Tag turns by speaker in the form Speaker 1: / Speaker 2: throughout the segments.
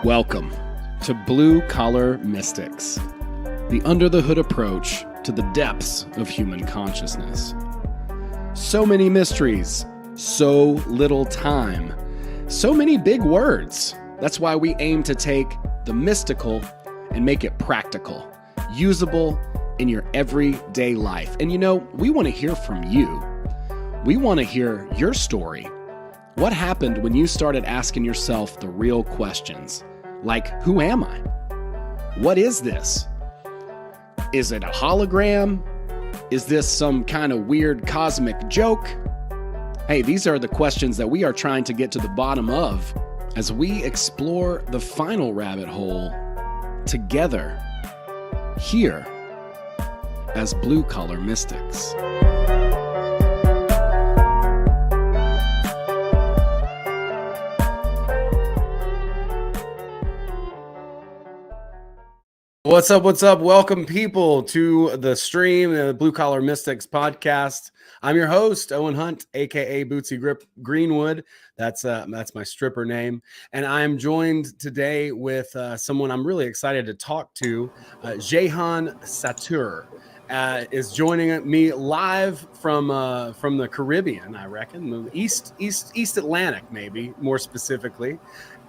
Speaker 1: Welcome to Blue Collar Mystics, the under-the-hood approach to the depths of human consciousness. So many mysteries, so little time, so many big words. That's why we aim to take the mystical and make it practical, usable in your everyday life. And we want to hear from you. We want to hear your story. What happened when you started asking yourself the real questions? Like, who am I? What is this? Is it a hologram? Is this some kind of weird cosmic joke? Hey, these are the questions that we are trying to get to the bottom of as we explore the final rabbit hole together here as Blue Collar Mystics. What's up? What's up? Welcome, people, to the stream, the Blue Collar Mystics podcast. I'm your host, Owen Hunt, aka Bootsy Grip Greenwood. That's my stripper name, and I'm joined today with someone I'm really excited to talk to. Jehan Sutter is joining me live from the Caribbean, I reckon, East Atlantic, maybe more specifically.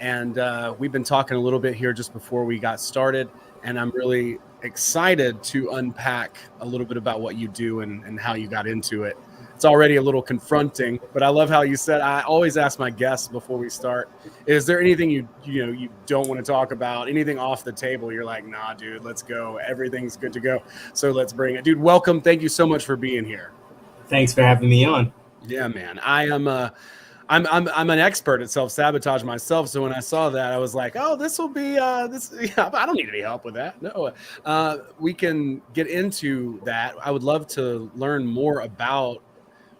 Speaker 1: And we've been talking a little bit here just before we got started. And I'm really excited to unpack a little bit about what you do and how you got into it. It's already a little confronting, but I love how you said, I always ask my guests before we start, is there anything you don't want to talk about, anything off the table? You're like, nah, dude, let's go. Everything's good to go. So let's bring it. Dude, welcome. Thank you so much for being here.
Speaker 2: Thanks for having me on.
Speaker 1: Yeah, man. I'm an expert at self-sabotage myself. So when I saw that, I was like, oh, this will be this. Yeah, I don't need any help with that. No, we can get into that. I would love to learn more about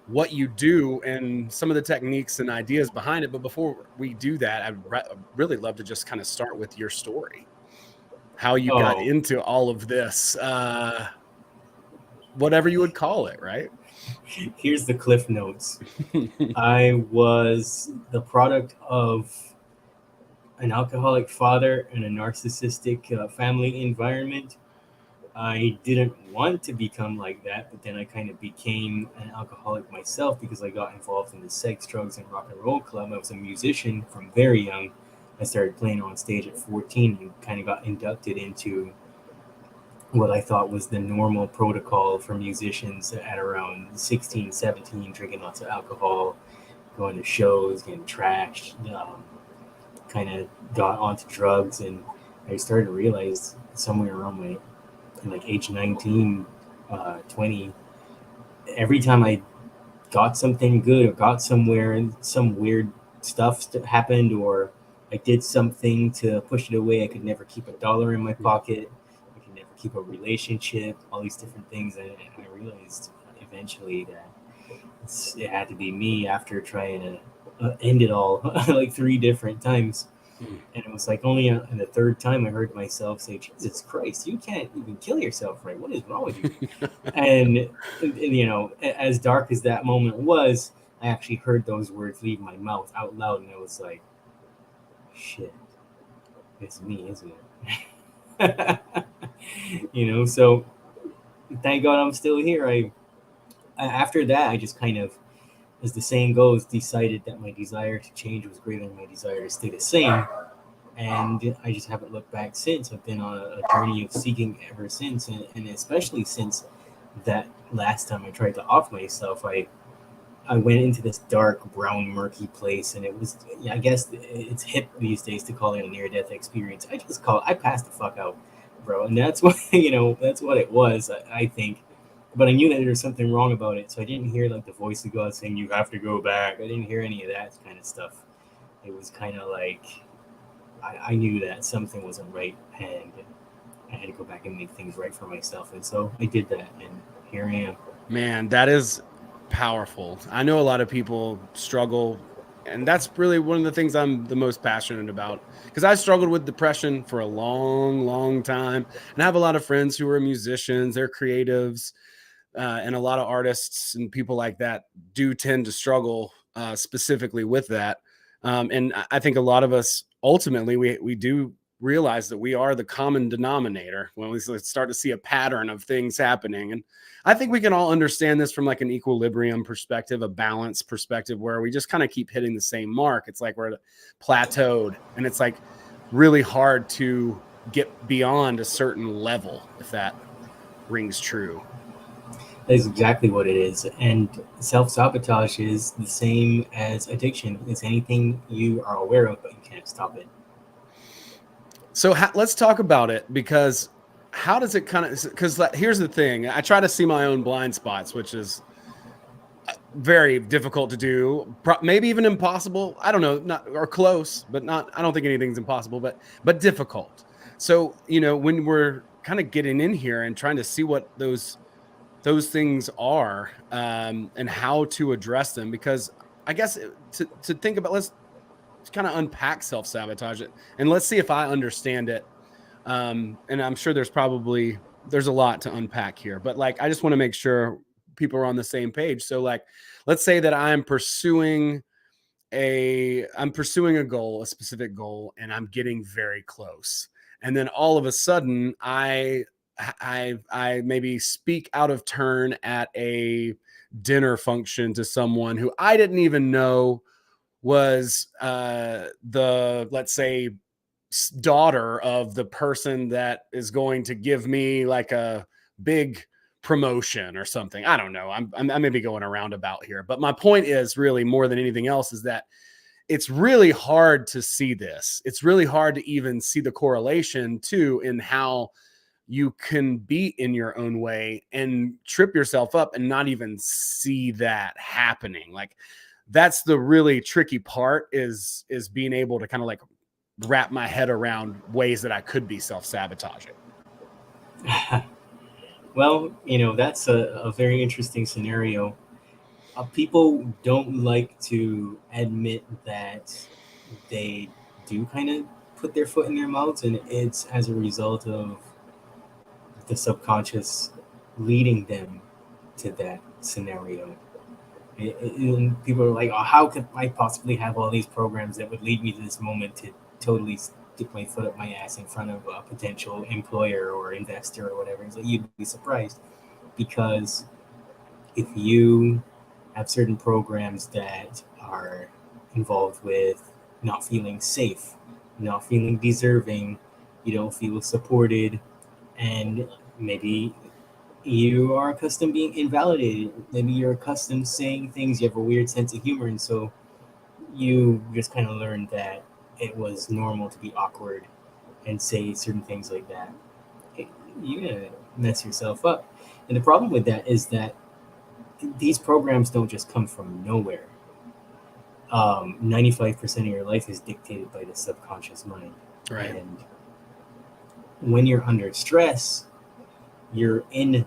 Speaker 1: what you do and some of the techniques and ideas behind it. But before we do that, I'd really love to just kind of start with your story, how you got into all of this, whatever you would call it, right?
Speaker 2: Here's the Cliff Notes. I was the product of an alcoholic father and a narcissistic family environment. I didn't want to become like that, but then I kind of became an alcoholic myself because I got involved in the sex, drugs, and rock and roll club. I was a musician from very young. I started playing on stage at 14 and kind of got inducted into what I thought was the normal protocol for musicians at around 16, 17, drinking lots of alcohol, going to shows, getting trashed, kind of got onto drugs. And I started to realize somewhere around age 19, 20, every time I got something good or got somewhere and some weird stuff happened, or I did something to push it away, I could never keep $1 in my pocket. Keep a relationship, all these different things. And I realized eventually that it had to be me after trying to end it all like 3 different times. And it was like only in the 3rd time I heard myself say, Jesus Christ, you can't even kill yourself, right? What is wrong with you? and as dark as that moment was, I actually heard those words leave my mouth out loud, and I was like, shit, it's me, isn't it? So thank God I'm still here. After that, I just kind of, as the saying goes, decided that my desire to change was greater than my desire to stay the same. And I just haven't looked back since. I've been on a journey of seeking ever since. And especially since that last time I tried to off myself, I went into this dark, brown, murky place. And it was, I guess it's hip these days to call it a near-death experience. I passed the fuck out, bro. And that's what, that's what it was, I think. But I knew that there was something wrong about it. So I didn't hear like the voice of God saying, you have to go back. I didn't hear any of that kind of stuff. It was kind of like, I knew that something wasn't right. And I had to go back and make things right for myself. And so I did that. And here I am.
Speaker 1: Man, that is powerful. I know a lot of people struggle. And that's really one of the things I'm the most passionate about, because I struggled with depression for a long, long time. And I have a lot of friends who are musicians, they're creatives, and a lot of artists and people like that do tend to struggle specifically with that. And I think a lot of us ultimately we do realize that we are the common denominator when we start to see a pattern of things happening. And I think we can all understand this from like an equilibrium perspective, a balance perspective, where we just kind of keep hitting the same mark. It's like we're plateaued, and it's like really hard to get beyond a certain level, if that rings true.
Speaker 2: That is exactly what it is. And self-sabotage is the same as addiction. It's anything you are aware of, but you can't stop it.
Speaker 1: So let's talk about it, because how does it kind of, because here's the thing. I try to see my own blind spots, which is very difficult to do, maybe even impossible. I don't know, not or close, but not, I don't think anything's impossible, but difficult. So, when we're kind of getting in here and trying to see what those things are, and how to address them, because I guess to think about, let's kind of unpack self-sabotage it, and let's see if I understand it. And I'm sure there's a lot to unpack here, but like, I just want to make sure people are on the same page. So like, let's say that I'm pursuing a goal, a specific goal, and I'm getting very close. And then all of a sudden I maybe speak out of turn at a dinner function to someone who I didn't even know was let's say, daughter of the person that is going to give me like a big promotion or something. I don't know. I may be going around about here, but my point is really, more than anything else, is that it's really hard to see this. It's really hard to even see the correlation too, in how you can be in your own way and trip yourself up and not even see that happening. Like, that's the really tricky part, is being able to kind of like wrap my head around ways that I could be self-sabotaging.
Speaker 2: Well, that's a very interesting scenario. People don't like to admit that they do kind of put their foot in their mouths, and it's as a result of the subconscious leading them to that scenario. And people are like, oh, how could I possibly have all these programs that would lead me to this moment to totally stick my foot up my ass in front of a potential employer or investor or whatever? It's like, you'd be surprised, because if you have certain programs that are involved with not feeling safe, not feeling deserving, you don't feel supported, and maybe you are accustomed being invalidated. Maybe you're accustomed saying things, you have a weird sense of humor, and so you just kind of learned that it was normal to be awkward and say certain things like that. You're going to mess yourself up. And the problem with that is that these programs don't just come from nowhere. 95% of your life is dictated by the subconscious mind.
Speaker 1: Right.
Speaker 2: And when you're under stress, you're in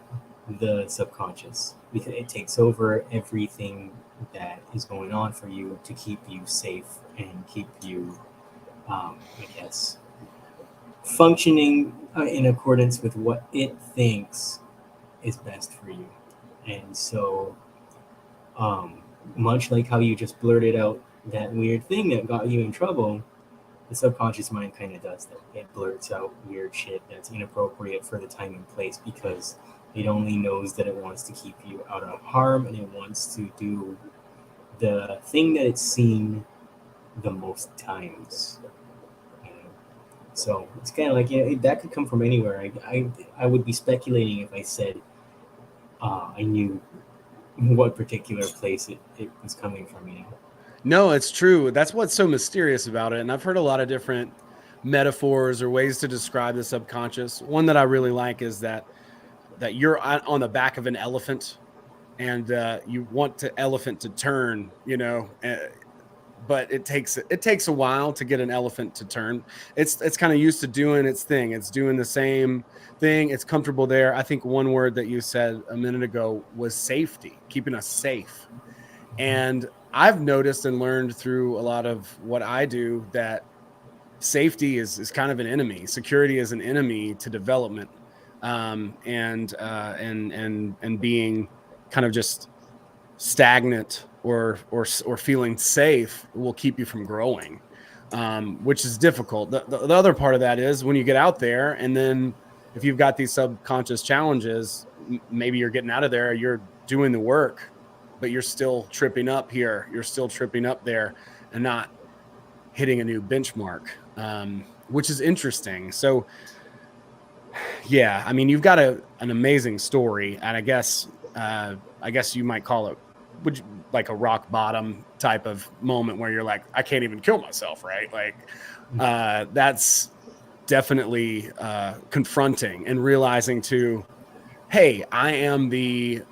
Speaker 2: the subconscious, because it takes over everything that is going on for you to keep you safe and keep you, functioning in accordance with what it thinks is best for you. And so, much like how you just blurted out that weird thing that got you in trouble, the subconscious mind kind of does that. It blurts out weird shit that's inappropriate for the time and place, because it only knows that it wants to keep you out of harm, and it wants to do the thing that it's seen the most times. So it's kind of like, that could come from anywhere. I would be speculating if I said I knew what particular place it was coming from,
Speaker 1: No, it's true. That's what's so mysterious about it. And I've heard a lot of different metaphors or ways to describe the subconscious. One that I really like is that you're on the back of an elephant, and you want the elephant to turn, but it takes a while to get an elephant to turn. It's kind of used to doing its thing. It's doing the same thing. It's comfortable there. I think one word that you said a minute ago was safety, keeping us safe. And I've noticed and learned through a lot of what I do that safety is kind of an enemy. Security is an enemy to development, and being kind of just stagnant or feeling safe will keep you from growing. which is difficult. The other part of that is when you get out there, and then if you've got these subconscious challenges, maybe you're getting out of there, you're doing the work, but you're still tripping up here, you're still tripping up there, and not hitting a new benchmark, which is interesting. So yeah, I mean, you've got an amazing story, and I guess you might call it like a rock bottom type of moment where you're like, I can't even kill myself, right? Like that's definitely confronting, and realizing too, hey, I am the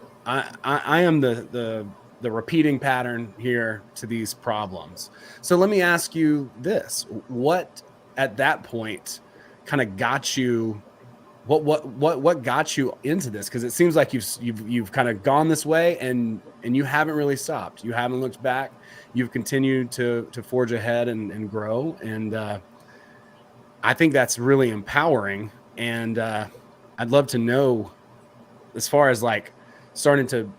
Speaker 1: repeating pattern here to these problems. So let me ask you this: what at that point kind of got you? What got you into this? Because it seems like you've kind of gone this way, and you haven't really stopped. You haven't looked back. You've continued to forge ahead and grow. And I think that's really empowering. And I'd love to know, as far as like starting to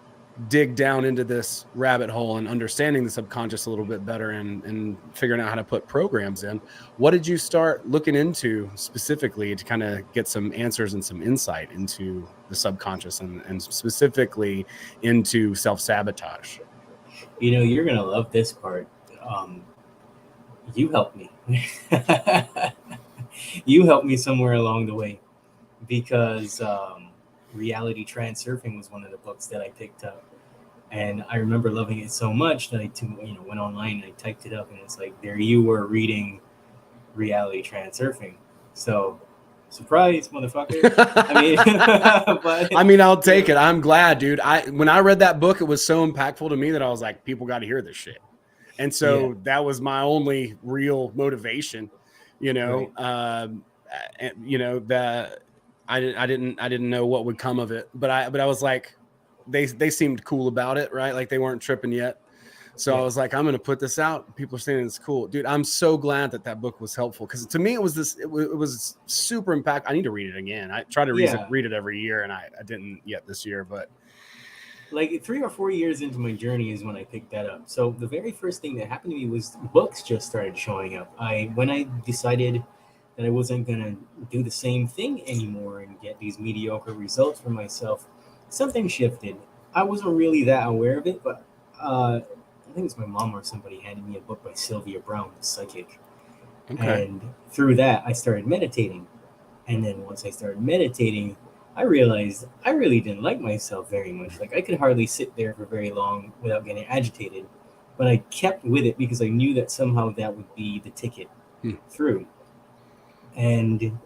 Speaker 1: dig down into this rabbit hole and understanding the subconscious a little bit better, and figuring out how to put programs in, what did you start looking into specifically to kind of get some answers and some insight into the subconscious, and specifically into self-sabotage?
Speaker 2: You know, you're going to love this part. You helped me. You helped me somewhere along the way, because Reality Transurfing was one of the books that I picked up, and I remember loving it so much that I went online and I typed it up, and it's like, there you were reading Reality Transurfing. So surprise, motherfucker.
Speaker 1: I mean, I'll take it. I'm glad, dude. When I read that book, it was so impactful to me that I was like, people got to hear this shit. And so that was my only real motivation, right. That I didn't know what would come of it, but I was like, they seemed cool about it, right? Like they weren't tripping yet. So I was like, I'm going to put this out. People are saying it's cool, dude. I'm so glad that book was helpful, because to me it was super impactful. I need to read it again. I try to read it every year, and I didn't yet this year, but
Speaker 2: like 3 or 4 years into my journey is when I picked that up. So the very first thing that happened to me was books just started showing up. When I decided that I wasn't going to do the same thing anymore and get these mediocre results for myself, something shifted. I wasn't really that aware of it, but I think it was my mom or somebody handed me a book by Sylvia Brown, the psychic. Okay. And through that, I started meditating. And then once I started meditating, I realized I really didn't like myself very much. Like I could hardly sit there for very long without getting agitated. But I kept with it because I knew that somehow that would be the ticket through. And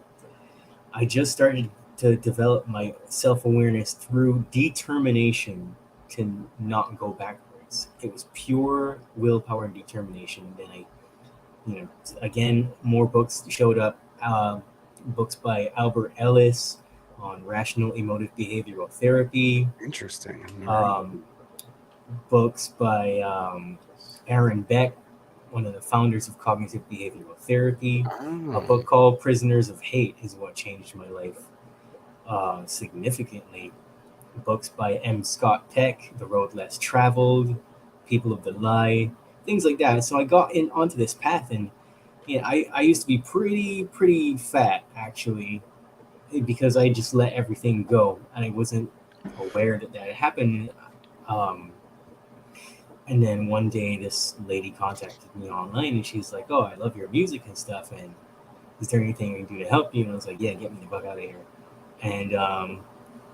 Speaker 2: I just started to develop my self-awareness through determination to not go backwards. It was pure willpower and determination. Then again, more books showed up. Books by Albert Ellis on rational emotive behavioral therapy.
Speaker 1: Interesting.
Speaker 2: Books by Aaron Beck, one of the founders of cognitive behavioral therapy. A book called Prisoners of Hate is what changed my life significantly. Books by M. Scott Peck, The Road Less Traveled, People of the Lie, things like that. So I got onto this path, and I used to be pretty fat, actually, because I just let everything go, and I wasn't aware that had happened. And then one day this lady contacted me online, and she's like, "Oh, I love your music and stuff, and is there anything I can do to help you?" And I was like, "Yeah, get me the fuck out of here." And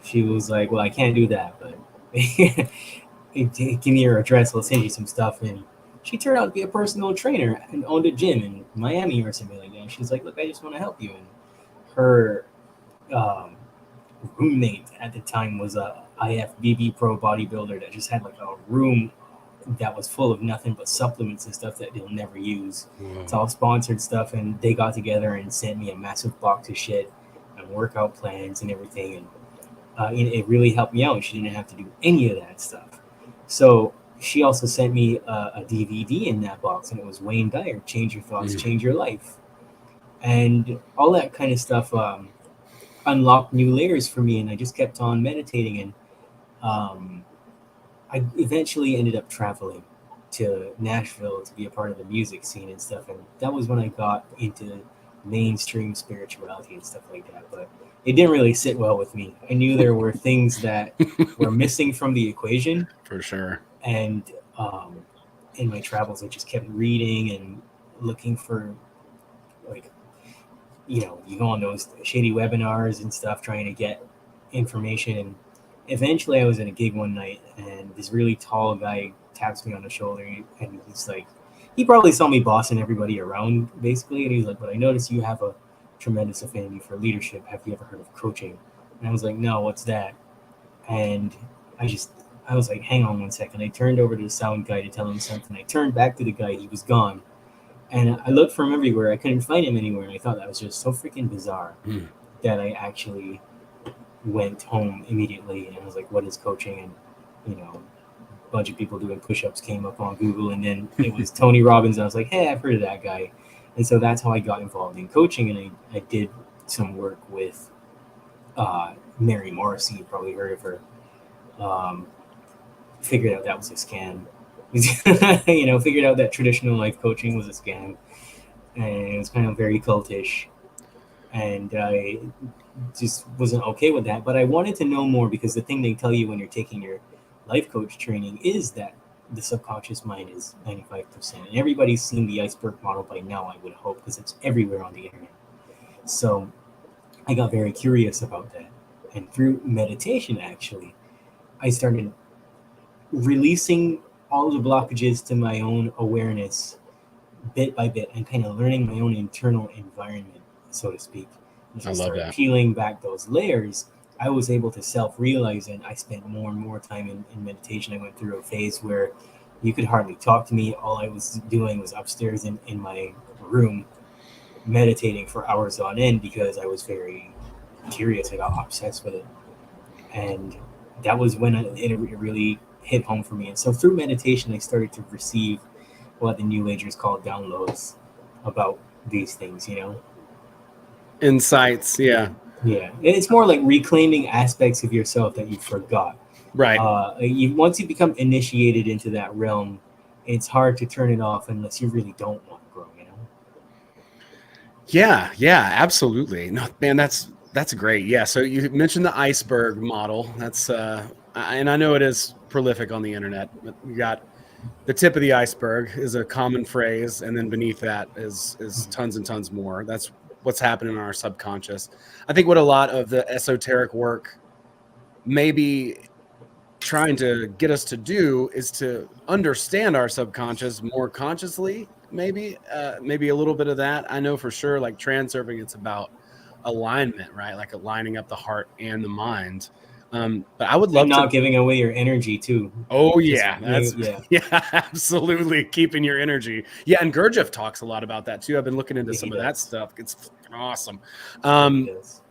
Speaker 2: she was like, "Well, I can't do that, but give me your address, I'll send you some stuff." And she turned out to be a personal trainer and owned a gym in Miami or something like that. And she's like, "Look, I just want to help you." And her roommate at the time was a IFBB pro bodybuilder that just had like a room that was full of nothing but supplements and stuff that they'll never use. Whoa. It's all sponsored stuff, and they got together and sent me a massive box of shit and workout plans and everything, and it really helped me out. She didn't have to do any of that stuff. So she also sent me a DVD in that box, and it was Wayne Dyer, Change Your Thoughts, Change Your Life. And all that kind of stuff unlocked new layers for me, and I just kept on meditating, and I eventually ended up traveling to Nashville to be a part of the music scene and stuff. And that was when I got into mainstream spirituality and stuff like that. But it didn't really sit well with me. I knew there were things that were missing from the equation.
Speaker 1: For sure.
Speaker 2: And in my travels, I just kept reading and looking for, like, you go on those shady webinars and stuff trying to get information. And eventually I was at a gig one night and this really tall guy taps me on the shoulder and he's like, he probably saw me bossing everybody around basically. And he's like, but I noticed you have a tremendous affinity for leadership. Have you ever heard of coaching? And I was like, no, what's that? And I was like, hang on one second. I turned over to the sound guy to tell him something. I turned back to the guy. He was gone. And I looked for him everywhere. I couldn't find him anywhere. And I thought that was just so freaking bizarre that I actually went home immediately. And I was like, what is coaching? And, a bunch of people doing push-ups came up on Google. And then it was Tony Robbins. And I was like, hey, I've heard of that guy. And so that's how I got involved in coaching. And I did some work with Mary Morrissey. You probably heard of her. Figured out that was a scam. Figured out that traditional life coaching was a scam. And it was kind of very cultish. And I just wasn't okay with that. But I wanted to know more because the thing they tell you when you're taking your life coach training is that the subconscious mind is 95%. And everybody's seen the Iceberg Model by now, I would hope, because it's everywhere on the internet. So I got very curious about that. And through meditation, actually, I started releasing all the blockages to my own awareness bit by bit and kind of learning my own internal environment, so to speak. As I started peeling back those layers, I was able to self-realize, and I spent more and more time in meditation. I went through a phase where you could hardly talk to me. All I was doing was upstairs in my room meditating for hours on end because I was very curious. I got obsessed with it. And that was when it really hit home for me. And so through meditation, I started to receive what the New Agers call downloads about these things,
Speaker 1: Insights, yeah.
Speaker 2: Yeah, it's more like reclaiming aspects of yourself that you forgot.
Speaker 1: Right.
Speaker 2: Once you become initiated into that realm, it's hard to turn it off unless you really don't want to grow,
Speaker 1: Yeah, absolutely. No, man, that's great. Yeah, so you mentioned the Iceberg Model. That's and I know it is prolific on the internet, but you got the tip of the iceberg is a common phrase, and then beneath that is tons and tons more. That's what's happening in our subconscious. I think what a lot of the esoteric work may be trying to get us to do is to understand our subconscious more consciously, maybe a little bit of that. I know for sure, like transurfing, it's about alignment, right? Like aligning up the heart and the mind. But I would love
Speaker 2: not giving away your energy too.
Speaker 1: Oh yeah, absolutely. Keeping your energy. Yeah, and Gurdjieff talks a lot about that too. I've been looking into some of that stuff. It's awesome.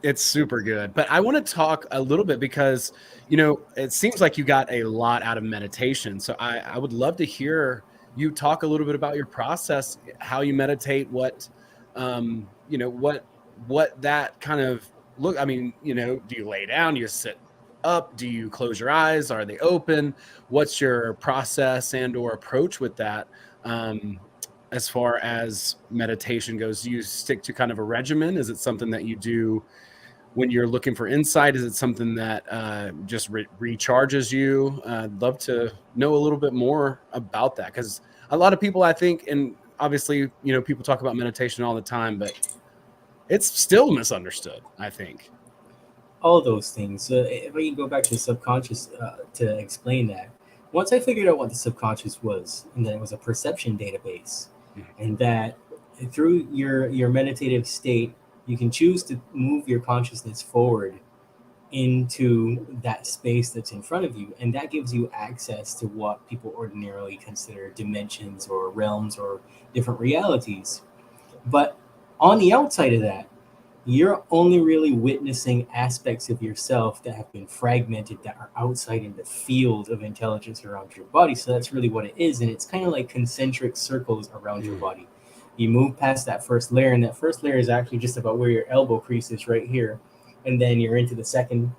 Speaker 1: It's super good. But I want to talk a little bit because, it seems like you got a lot out of meditation. So I would love to hear you talk a little bit about your process, how you meditate, what that kind of look. I mean, do you lay down? Do you sit up? Do you close your eyes? Are they open? What's your process and or approach with that? As far as meditation goes, do you stick to kind of a regimen? Is it something that you do when you're looking for insight? Is it something that just recharges you? I'd love to know a little bit more about that, because a lot of people, I think, and obviously, people talk about meditation all the time, but it's still misunderstood, I think.
Speaker 2: All those things. If I can go back to the subconscious to explain that, once I figured out what the subconscious was, and that it was a perception database, and that through your meditative state, you can choose to move your consciousness forward into that space that's in front of you, and that gives you access to what people ordinarily consider dimensions or realms or different realities. But on the outside of that, you're only really witnessing aspects of yourself that have been fragmented, that are outside in the field of intelligence around your body. So that's really what it is. And it's kind of like concentric circles around your body. You move past that first layer, and that first layer is actually just about where your elbow crease is right here. And then you're into the second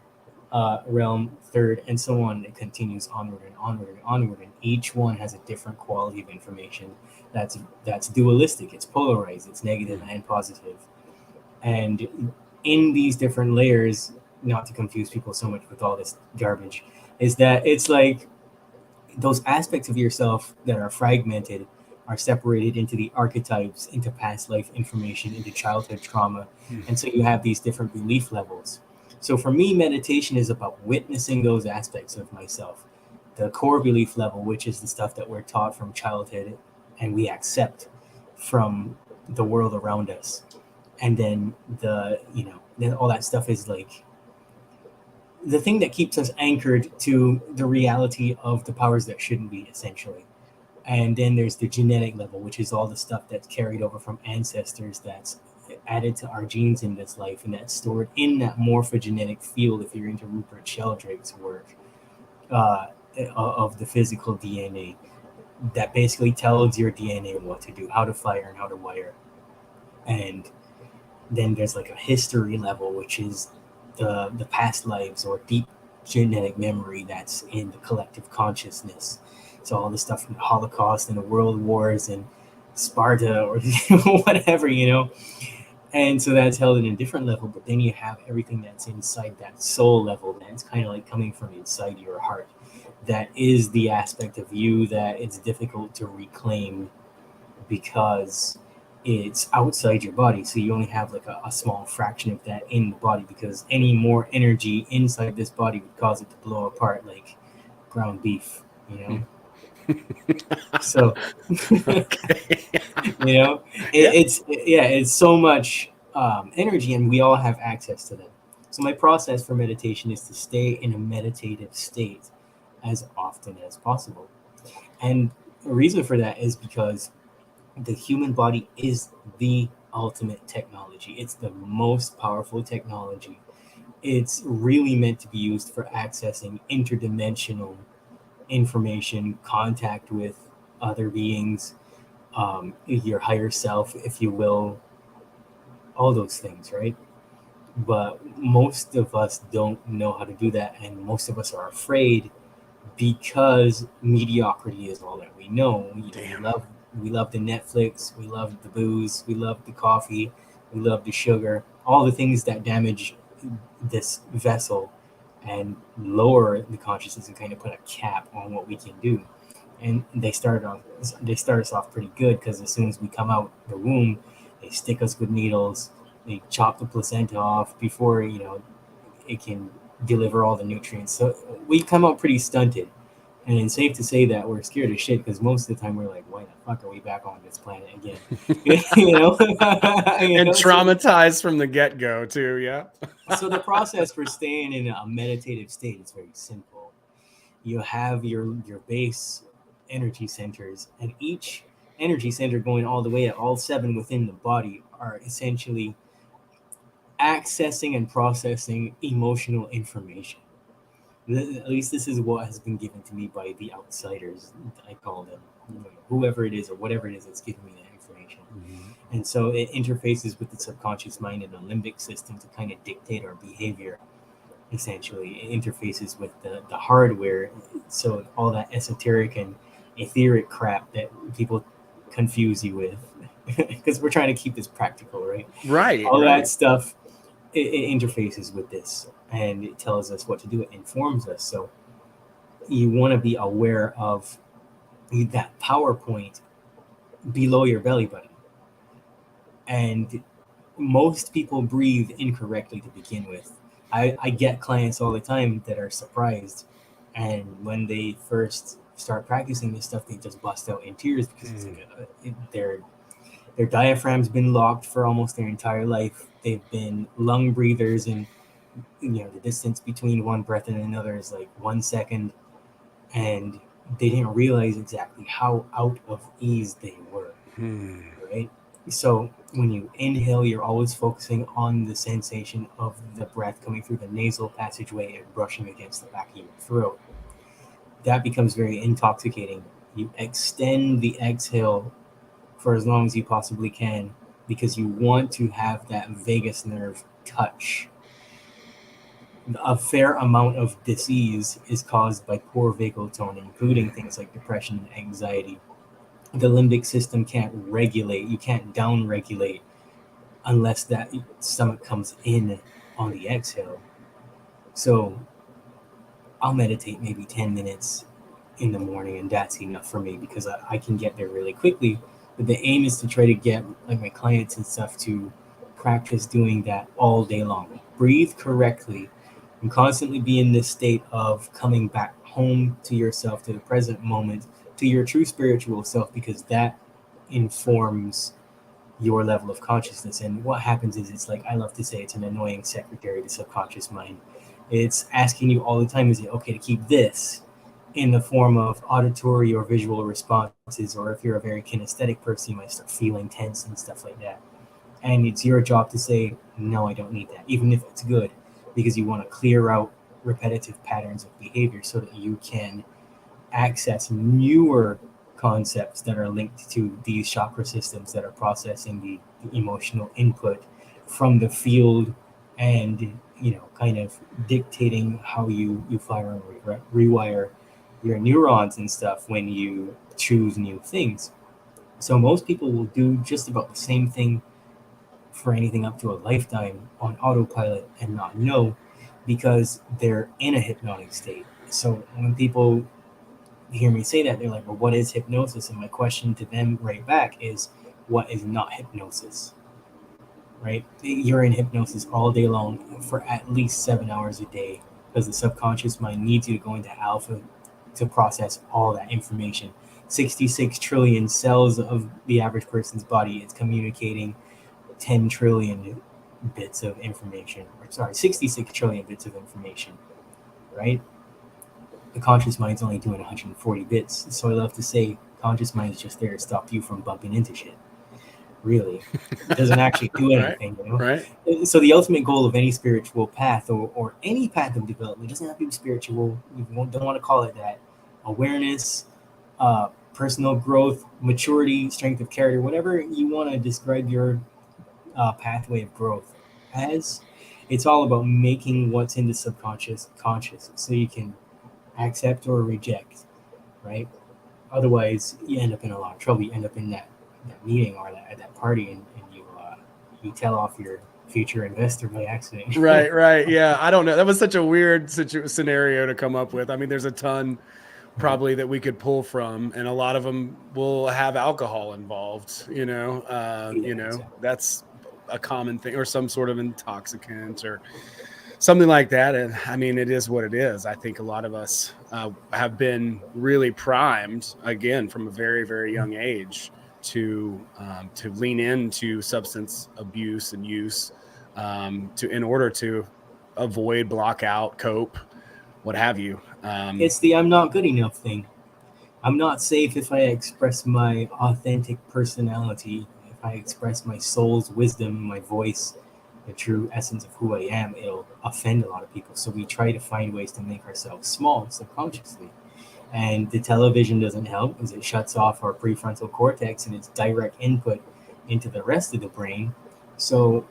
Speaker 2: realm, third, and so on. It continues onward and onward and onward, and each one has a different quality of information that's dualistic. It's polarized. It's negative and positive. And in these different layers, not to confuse people so much with all this garbage, is that it's like those aspects of yourself that are fragmented are separated into the archetypes, into past life information, into childhood trauma. And so you have these different belief levels. So for me, meditation is about witnessing those aspects of myself. The core belief level, which is the stuff that we're taught from childhood and we accept from the world around us. And then then all that stuff is like the thing that keeps us anchored to the reality of the powers that shouldn't be, essentially. And then there's the genetic level, which is all the stuff that's carried over from ancestors, that's added to our genes in this life, and that's stored in that morphogenetic field, if you're into Rupert Sheldrake's work, of the physical DNA, that basically tells your DNA what to do, how to fire and how to wire. And then there's like a history level, which is the past lives or deep genetic memory that's in the collective consciousness. So all the stuff from the Holocaust and the World Wars and Sparta or whatever, And so that's held in a different level. But then you have everything that's inside that soul level, that's kind of like coming from inside your heart. That is the aspect of you that it's difficult to reclaim because it's outside your body. So you only have like a small fraction of that in the body, because any more energy inside this body would cause it to blow apart like ground beef, So, it's so much energy, and we all have access to them. So my process for meditation is to stay in a meditative state as often as possible. And the reason for that is because the human body is the ultimate technology. It's the most powerful technology. It's really meant to be used for accessing interdimensional information, contact with other beings, your higher self, if you will, all those things, right? But most of us don't know how to do that, and most of us are afraid because mediocrity is all that we know. We love the Netflix, we love the booze, we love the coffee, we love the sugar, all the things that damage this vessel and lower the consciousness and kind of put a cap on what we can do. And they start us off pretty good, because as soon as we come out the womb, they stick us with needles, they chop the placenta off before it can deliver all the nutrients. So we come out pretty stunted. And it's safe to say that we're scared as shit, because most of the time we're like, why the fuck are we back on this planet again?
Speaker 1: And traumatized from the get-go too, yeah.
Speaker 2: So the process for staying in a meditative state is very simple. You have your base energy centers, and each energy center going all the way at all 7 within the body are essentially accessing and processing emotional information. At least this is what has been given to me by the outsiders, I call them, whoever it is or whatever it is that's giving me that information. And so it interfaces with the subconscious mind and the limbic system to kind of dictate our behavior. Essentially, it interfaces with the hardware. So all that esoteric and etheric crap that people confuse you with, because we're trying to keep this practical, right? All that stuff, it interfaces with this, and it tells us what to do. It informs us. So you want to be aware of that power point below your belly button. And most people breathe incorrectly to begin with. I get clients all the time that are surprised, and when they first start practicing this stuff, they just bust out in tears, because it's like their diaphragm's been locked for almost their entire life. They've been lung breathers, and the distance between one breath and another is like 1 second, and they didn't realize exactly how out of ease they were. Right? So when you inhale, you're always focusing on the sensation of the breath coming through the nasal passageway and brushing against the back of your throat. That becomes very intoxicating. You extend the exhale for as long as you possibly can, because you want to have that vagus nerve touch a fair amount of disease is caused by poor vagal tone, including things like depression and anxiety. The limbic system can't regulate, you can't down regulate unless that stomach comes in on the exhale. So I'll meditate maybe 10 minutes in the morning, and that's enough for me because I can get there really quickly. But the aim is to try to get like my clients and stuff to practice doing that all day long. Breathe correctly and constantly be in this state of coming back home to yourself, to the present moment, to your true spiritual self, because that informs your level of consciousness. And what happens is, it's like I love to say, it's an annoying secretary, the subconscious mind. It's asking you all the time, is it okay to keep this, in the form of auditory or visual responses, or if you're a very kinesthetic person, you might start feeling tense and stuff like that. And it's your job to say, no, I don't need that, even if it's good, because you want to clear out repetitive patterns of behavior so that you can access newer concepts that are linked to these chakra systems that are processing the emotional input from the field, and kind of dictating how you fire and rewire your neurons and stuff when you choose new things. So most people will do just about the same thing for anything up to a lifetime on autopilot and not know, because they're in a hypnotic state. So when people hear me say that, they're like, well, what is hypnosis? And my question to them right back is, what is not hypnosis? Right? You're in hypnosis all day long for at least 7 hours a day, because the subconscious mind needs you to go into alpha to process all that information. 66 trillion cells of the average person's body, it's communicating 10 trillion bits of information. Or, sorry, 66 trillion bits of information, right? The conscious mind's only doing 140 bits. So I love to say conscious mind is just there to stop you from bumping into shit. Really. It doesn't actually do anything,
Speaker 1: Right.
Speaker 2: So the ultimate goal of any spiritual path, or any path of development, doesn't have to be spiritual. You don't want to call it that. Awareness, personal growth, maturity, strength of character, whatever you want to describe your pathway of growth as, it's all about making what's in the subconscious conscious, so you can accept or reject, right? Otherwise, you end up in a lot of trouble. You end up in that meeting or that party, and you tell off your future investor by accident.
Speaker 1: Right. Yeah. I don't know. That was such a weird scenario to come up with. I mean, there's a ton probably that we could pull from, and a lot of them will have alcohol involved,
Speaker 2: Exactly.
Speaker 1: that's a common thing, or some sort of intoxicant or something like that. And I mean, it is what it is. I think a lot of us have been really primed, again, from a very, very young age to lean into substance abuse and use in order to avoid, block out, cope, what have you.
Speaker 2: It's the I'm not good enough thing. I'm not safe if I express my authentic personality, if I express my soul's wisdom, my voice, the true essence of who I am. It'll offend a lot of people. So we try to find ways to make ourselves small subconsciously. And the television doesn't help, because it shuts off our prefrontal cortex and its direct input into the rest of the brain. So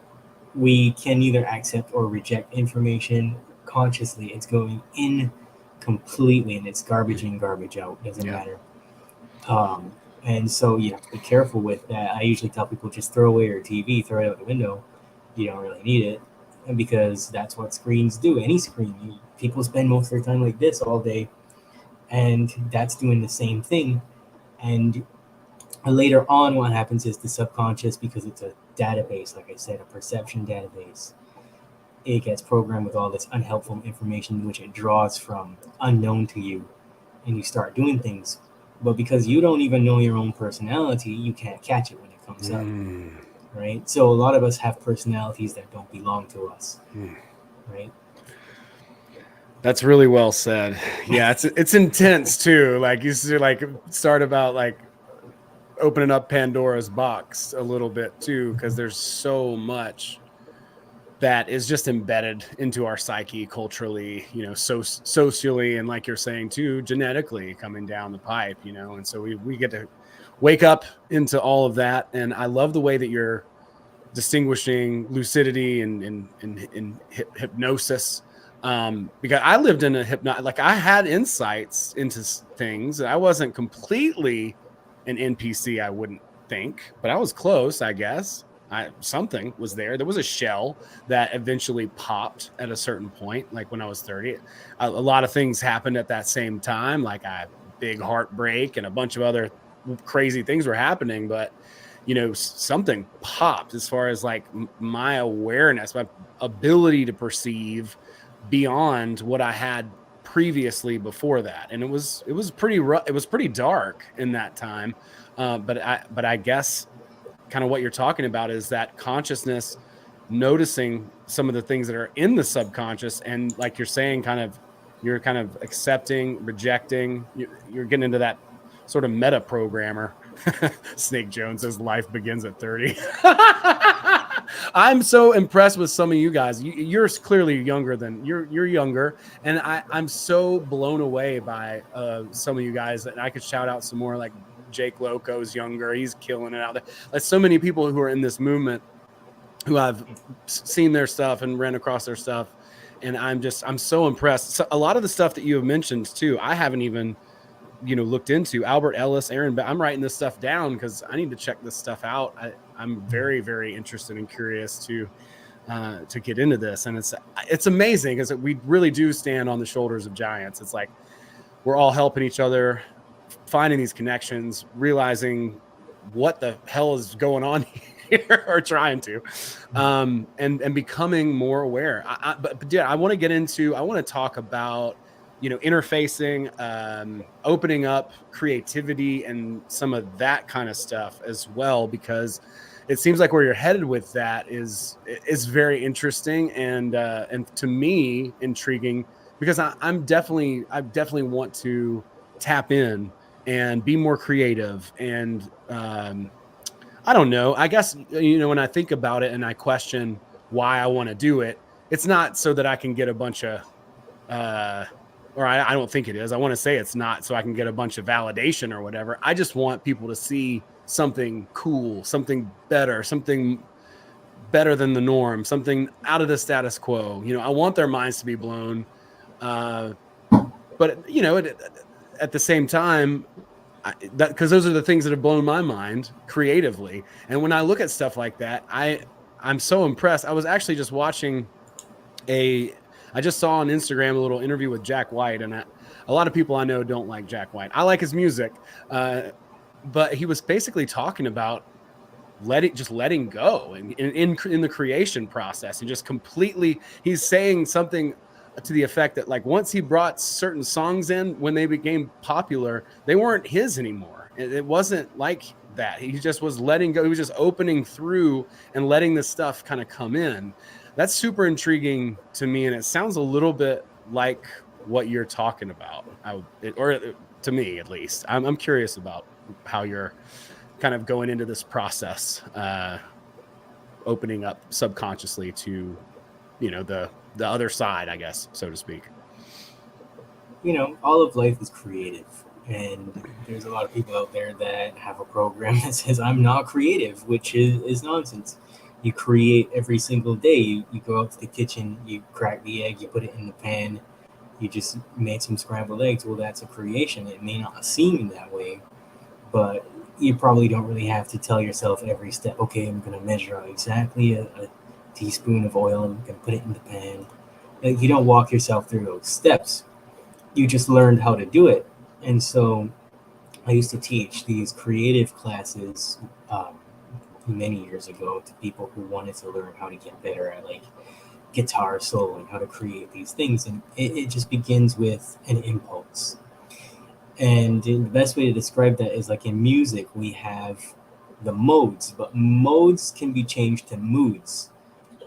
Speaker 2: we can either accept or reject information consciously. It's going in completely, and it's garbage in, garbage out. Doesn't matter. And so you have to be careful with that. I usually tell people, just throw away your TV, throw it out the window. You don't really need it, and because that's what screens do. Any screen, people spend most of their time like this all day, and that's doing the same thing. And later on, what happens is the subconscious, because it's a database, like I said, a perception database, it gets programmed with all this unhelpful information, which it draws from unknown to you, and you start doing things. But because you don't even know your own personality, you can't catch it when it comes up, right? So a lot of us have personalities that don't belong to us, right?
Speaker 1: That's really well said. Yeah, it's intense too. Like you start about like opening up Pandora's box a little bit too, because there's so much that is just embedded into our psyche culturally, socially, and like you're saying too, genetically coming down the pipe, and so we get to wake up into all of that. And I love the way that you're distinguishing lucidity and hypnosis. Because I lived in a like I had insights into things. I wasn't completely an NPC, I wouldn't think, but I was close, I guess. Something was there. There was a shell that eventually popped at a certain point, like when I was 30. A lot of things happened at that same time, like a big heartbreak and a bunch of other crazy things were happening, but something popped as far as like my awareness, my ability to perceive beyond what I had previously before that. And it was pretty rough. It was pretty dark in that time. But I guess kind of what you're talking about is that consciousness, noticing some of the things that are in the subconscious. And like you're saying, you're kind of accepting, rejecting, you're getting into that sort of meta programmer. Snake Jones says life begins at 30. I'm so impressed with some of you guys. You're clearly younger than you're younger, and I'm so blown away by some of you guys. And I could shout out some more, like Jake Loco's younger. He's killing it out there. Like so many people who are in this movement who I've seen their stuff and ran across their stuff, and I'm so impressed. So a lot of the stuff that you have mentioned too, I haven't even looked into. Albert Ellis, Aaron, but I'm writing this stuff down because I need to check this stuff out. I'm very, very interested and curious to get into this. And it's amazing because we really do stand on the shoulders of giants. It's like we're all helping each other, finding these connections, realizing what the hell is going on here, or trying to, and becoming more aware. But yeah, I want to talk about interfacing, opening up creativity and some of that kind of stuff as well, because it seems like where you're headed with that is very interesting and to me intriguing, because I definitely want to tap in and be more creative. And I don't know, I guess, when I think about it and I question why I want to do it, it's not so that I can get a bunch of, or I don't think it is. I want to say it's not so I can get a bunch of validation or whatever. I just want people to see something cool, something better than the norm, something out of the status quo. I want their minds to be blown. But, at the same time, because those are the things that have blown my mind creatively. And when I look at stuff like that, I'm so impressed. I was actually just watching I just saw on Instagram a little interview with Jack White, and a lot of people I know don't like Jack White. I like his music, but he was basically talking about letting go and in the creation process, and just completely. He's saying something to the effect that, like, once he brought certain songs in, when they became popular, they weren't his anymore. It wasn't like that. He just was letting go. He was just opening through and letting this stuff kind of come in. That's super intriguing to me, and it sounds a little bit like what you're talking about, or to me at least. I'm curious about how you're kind of going into this process, opening up subconsciously to, the other side, I guess, so to speak.
Speaker 2: All of life is creative, and there's a lot of people out there that have a program that says I'm not creative, which is nonsense. You create every single day. You go out to the kitchen, you crack the egg, you put it in the pan, you just made some scrambled eggs. Well, that's a creation. It may not seem that way, but you probably don't really have to tell yourself every step, okay, I'm going to measure out exactly a teaspoon of oil, I'm going to put it in the pan. Like, you don't walk yourself through those steps. You just learned how to do it. And so I used to teach these creative classes many years ago to people who wanted to learn how to get better at, like, guitar solo and how to create these things. And it just begins with an impulse. And the best way to describe that is, like, in music, we have the modes, but modes can be changed to moods.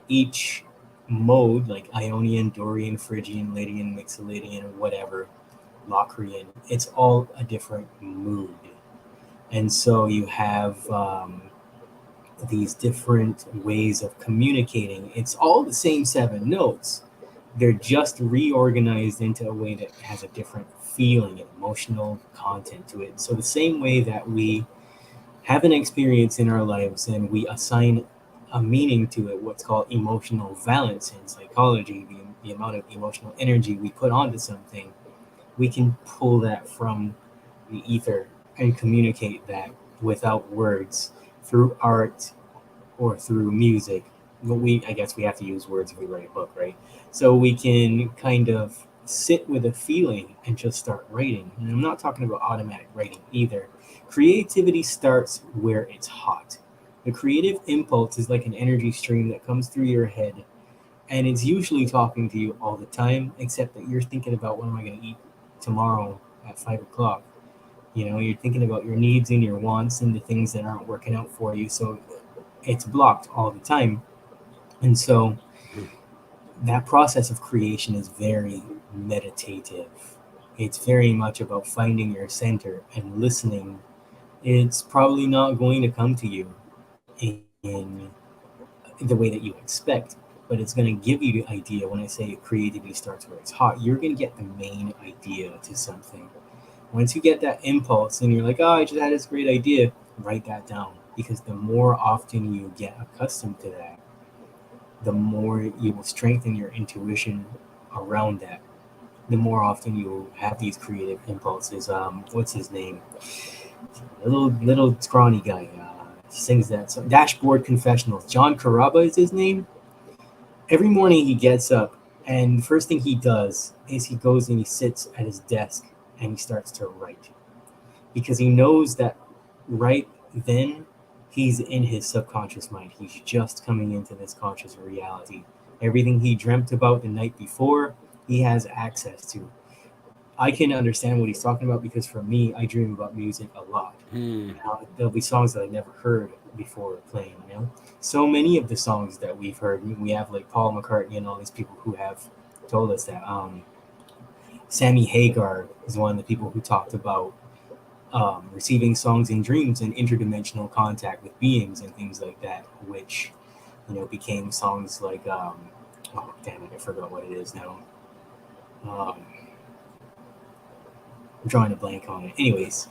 Speaker 2: Each mode, like Ionian, Dorian, Phrygian, Lydian, Mixolydian, whatever, Locrian, it's all a different mood. And so you have these different ways of communicating. It's all the same 7 notes. They're just reorganized into a way that has a different feeling and emotional content to it. So the same way that we have an experience in our lives and we assign a meaning to it, what's called emotional valence in psychology, the amount of emotional energy we put onto something, we can pull that from the ether and communicate that without words through art or through music. But I guess we have to use words if we write a book, right? So we can kind of sit with a feeling and just start writing. And I'm not talking about automatic writing either. Creativity starts where it's hot. The creative impulse is like an energy stream that comes through your head, and it's usually talking to you all the time, except that you're thinking about, what am I going to eat tomorrow at 5 o'clock? You're thinking about your needs and your wants and the things that aren't working out for you. So it's blocked all the time. And so that process of creation is very meditative. It's very much about finding your center and listening. It's probably not going to come to you in the way that you expect, but it's going to give you the idea. When I say creativity starts where it's hot, you're going to get the main idea to something. Once you get that impulse and you're like, oh, I just had this great idea, write that down. Because the more often you get accustomed to that, the more you will strengthen your intuition around that. The more often you will have these creative impulses. What's his name? Little scrawny guy sings that song. Dashboard Confessionals. John Caraba is his name. Every morning he gets up, and the first thing he does is he goes and he sits at his desk and he starts to write. Because he knows that right then he's in his subconscious mind. He's just coming into this conscious reality. Everything he dreamt about the night before, he has access to. I can understand what he's talking about, because for me, I dream about music a lot. There'll be songs that I never heard before playing, So many of the songs that we've heard, we have like Paul McCartney and all these people who have told us that. Sammy Hagar is one of the people who talked about receiving songs in dreams and interdimensional contact with beings and things like that, which became songs like oh damn it, I forgot what it is now. I'm drawing a blank on it. Anyways,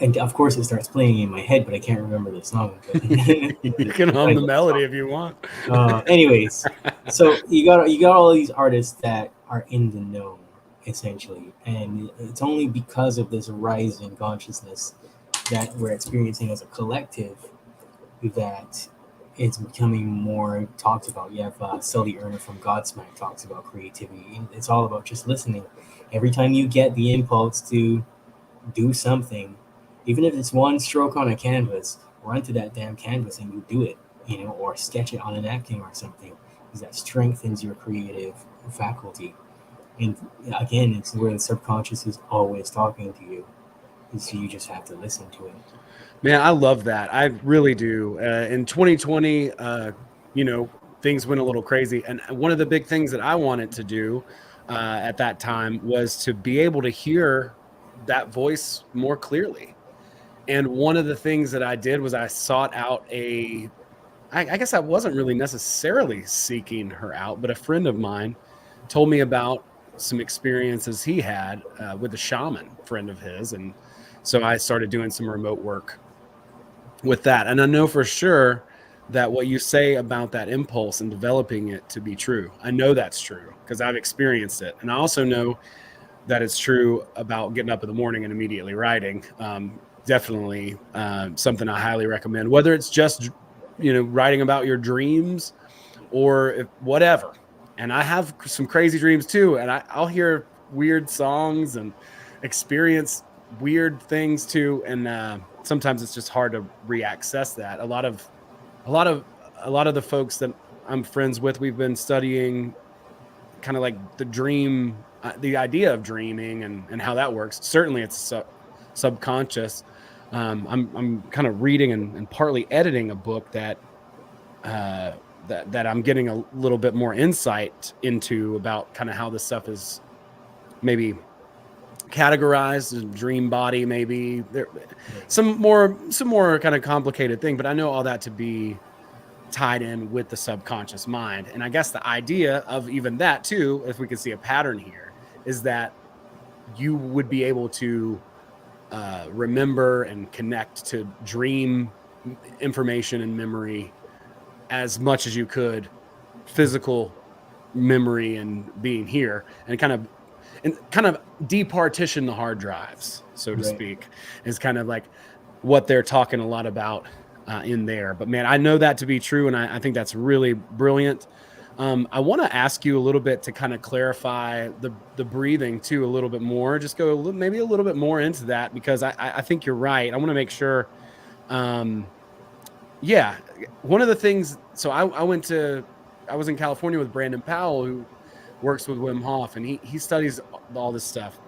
Speaker 2: and of course it starts playing in my head, but I can't remember the song.
Speaker 1: You can hum the melody if you want.
Speaker 2: Anyways, so you got all these artists that are in the know, essentially, and it's only because of this rise in consciousness that we're experiencing as a collective that it's becoming more talked about. You have Sully Erna from Godsmack talks about creativity. It's all about just listening. Every time you get the impulse to do something, even if it's one stroke on a canvas, run to that damn canvas and you do it, or sketch it on a napkin or something, because that strengthens your creative faculty. And again, it's where the subconscious is always talking to you. And so you just have to listen to it.
Speaker 1: Man, I love that. I really do. In 2020, things went a little crazy. And one of the big things that I wanted to do at that time was to be able to hear that voice more clearly. And one of the things that I did was I sought out I guess I wasn't really necessarily seeking her out, but a friend of mine told me about some experiences he had with a shaman friend of his. And so I started doing some remote work with that. And I know for sure that what you say about that impulse and developing it to be true, I know that's true because I've experienced it. And I also know that it's true about getting up in the morning and immediately writing. Definitely something I highly recommend, whether it's just, writing about your dreams or whatever. And I have some crazy dreams too. And I'll hear weird songs and experience weird things too. And sometimes it's just hard to reaccess that. A lot of the folks that I'm friends with, we've been studying kind of like the idea of dreaming and how that works. Certainly it's subconscious. I'm kind of reading and partly editing a book that I'm getting a little bit more insight into about kind of how this stuff is maybe categorized, dream body, maybe there some more kind of complicated thing, but I know all that to be tied in with the subconscious mind. And I guess the idea of even that too, if we could see a pattern here, is that you would be able to remember and connect to dream information and memory as much as you could physical memory and being here, and kind of departition the hard drives, so to speak, is kind of like what they're talking a lot about in there. But man, I know that to be true, and I think that's really brilliant. I want to ask you a little bit to kind of clarify the breathing too a little bit more. Just go maybe a little bit more into that, because I think you're right. I want to make sure. Yeah, one of the things. So I was in California with Brandon Powell, who works with Wim Hof, and he studies all this stuff.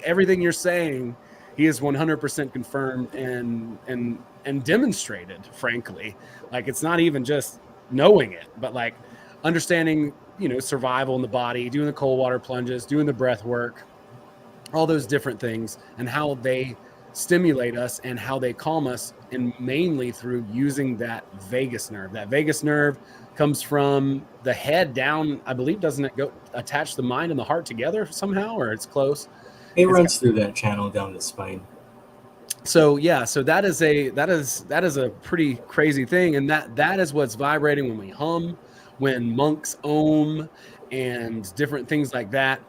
Speaker 1: Everything you're saying, he is 100% confirmed and demonstrated, frankly. Like, it's not even just knowing it, but like understanding, survival in the body, doing the cold water plunges, doing the breath work, all those different things, and how they stimulate us and how they calm us, and mainly through using that vagus nerve. That vagus nerve comes from the head down, I believe. Doesn't it go attach the mind and the heart together somehow, or it's close?
Speaker 2: It runs through that channel down the spine.
Speaker 1: So yeah, so that is a pretty crazy thing, and that is what's vibrating when we hum, when monks ohm, and different things like that.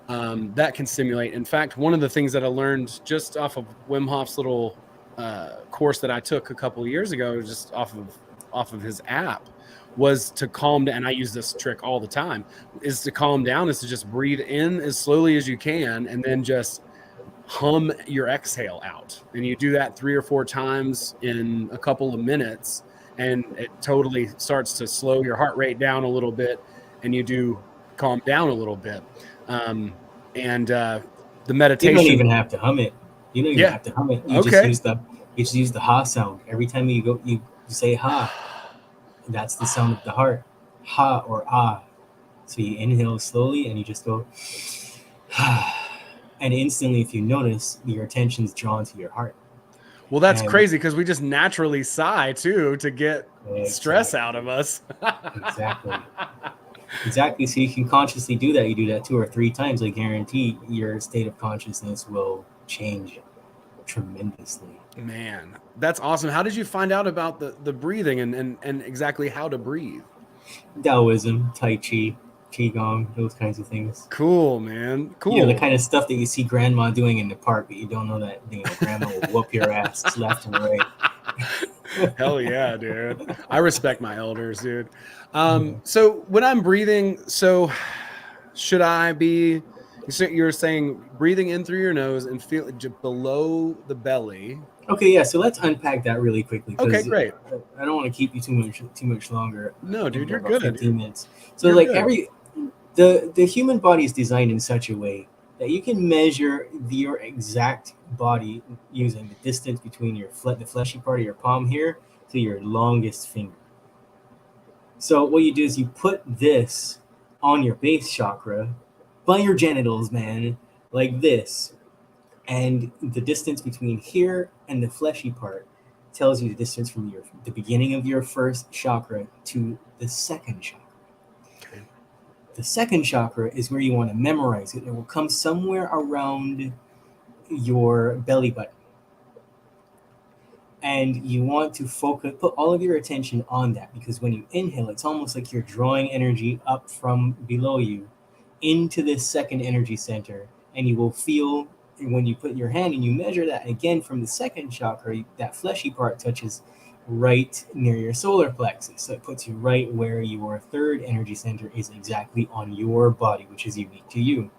Speaker 1: That can stimulate. In fact, one of the things that I learned just off of Wim Hof's little course that I took a couple of years ago, just off of his app, was to calm down. And I use this trick all the time, is to calm down, is to just breathe in as slowly as you can, and then just hum your exhale out. And you do that 3 or 4 times in a couple of minutes, and it totally starts to slow your heart rate down a little bit, and you do calm down a little bit. The meditation.
Speaker 2: You don't even have to hum it. You don't even have to hum it. You just use the ha sound. Every time you say ha, that's the sound of the heart. Ha or ah. So you inhale slowly and you just go and instantly, if you notice, your attention's drawn to your heart.
Speaker 1: Well, that's crazy, because we just naturally sigh too to get stress out of us.
Speaker 2: Exactly. So you can consciously do that. You do that 2 or 3 times. I guarantee your state of consciousness will change tremendously.
Speaker 1: Man, that's awesome. How did you find out about the breathing and exactly how to breathe?
Speaker 2: Taoism, Tai Chi, Qigong, those kinds of things.
Speaker 1: Cool, man. Cool.
Speaker 2: The kind of stuff that you see grandma doing in the park, but you don't know that grandma will whoop your ass left and right.
Speaker 1: Hell yeah, dude. I respect my elders, dude. So when I'm breathing, should I be, you're saying breathing in through your nose and feel it below the belly.
Speaker 2: Okay, yeah. So let's unpack that really quickly.
Speaker 1: Okay, great.
Speaker 2: I don't want to keep you too much longer.
Speaker 1: No, dude, you're good.
Speaker 2: 15 minutes. So the human body is designed in such a way that you can measure your exact body using the distance between the fleshy part of your palm here to your longest finger. So what you do is you put this on your base chakra by your genitals, man, like this. And the distance between here and the fleshy part tells you the distance from the beginning of your first chakra to the second chakra. Okay. The second chakra is where you want to memorize it. It will come somewhere around your belly button. And you want to put all of your attention on that, because when you inhale, it's almost like you're drawing energy up from below you into this second energy center. And you will feel, when you put your hand and you measure that again from the second chakra, that fleshy part touches right near your solar plexus. So it puts you right where your third energy center is exactly on your body, which is unique to you.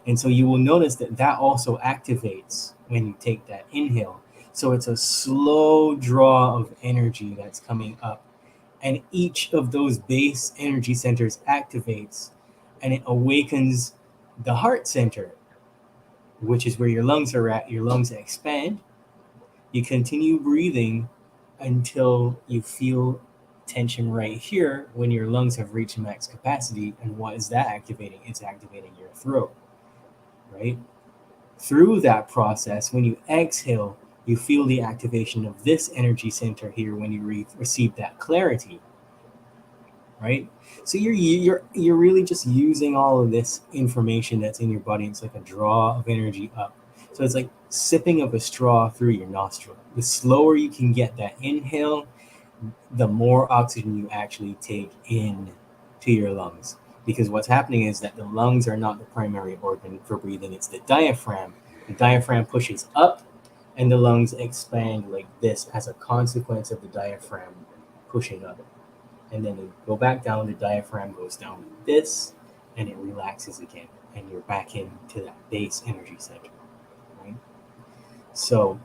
Speaker 2: And so you will notice that also activates when you take that inhale. So it's a slow draw of energy that's coming up. And each of those base energy centers activates, and it awakens the heart center, which is where your lungs are at. Your lungs expand. You continue breathing until you feel tension right here when your lungs have reached max capacity. And what is that activating? It's activating your throat, right? Through that process, when you exhale, you feel the activation of this energy center here when you receive that clarity, right? So you're really just using all of this information that's in your body. It's like a draw of energy up. So it's like sipping of a straw through your nostril. The slower you can get that inhale, the more oxygen you actually take in to your lungs. Because what's happening is that the lungs are not the primary organ for breathing, it's the diaphragm. The diaphragm pushes up and the lungs expand like this as a consequence of the diaphragm pushing up. And then you go back down, the diaphragm goes down like this, and it relaxes again. And you're back into that base energy center, right? So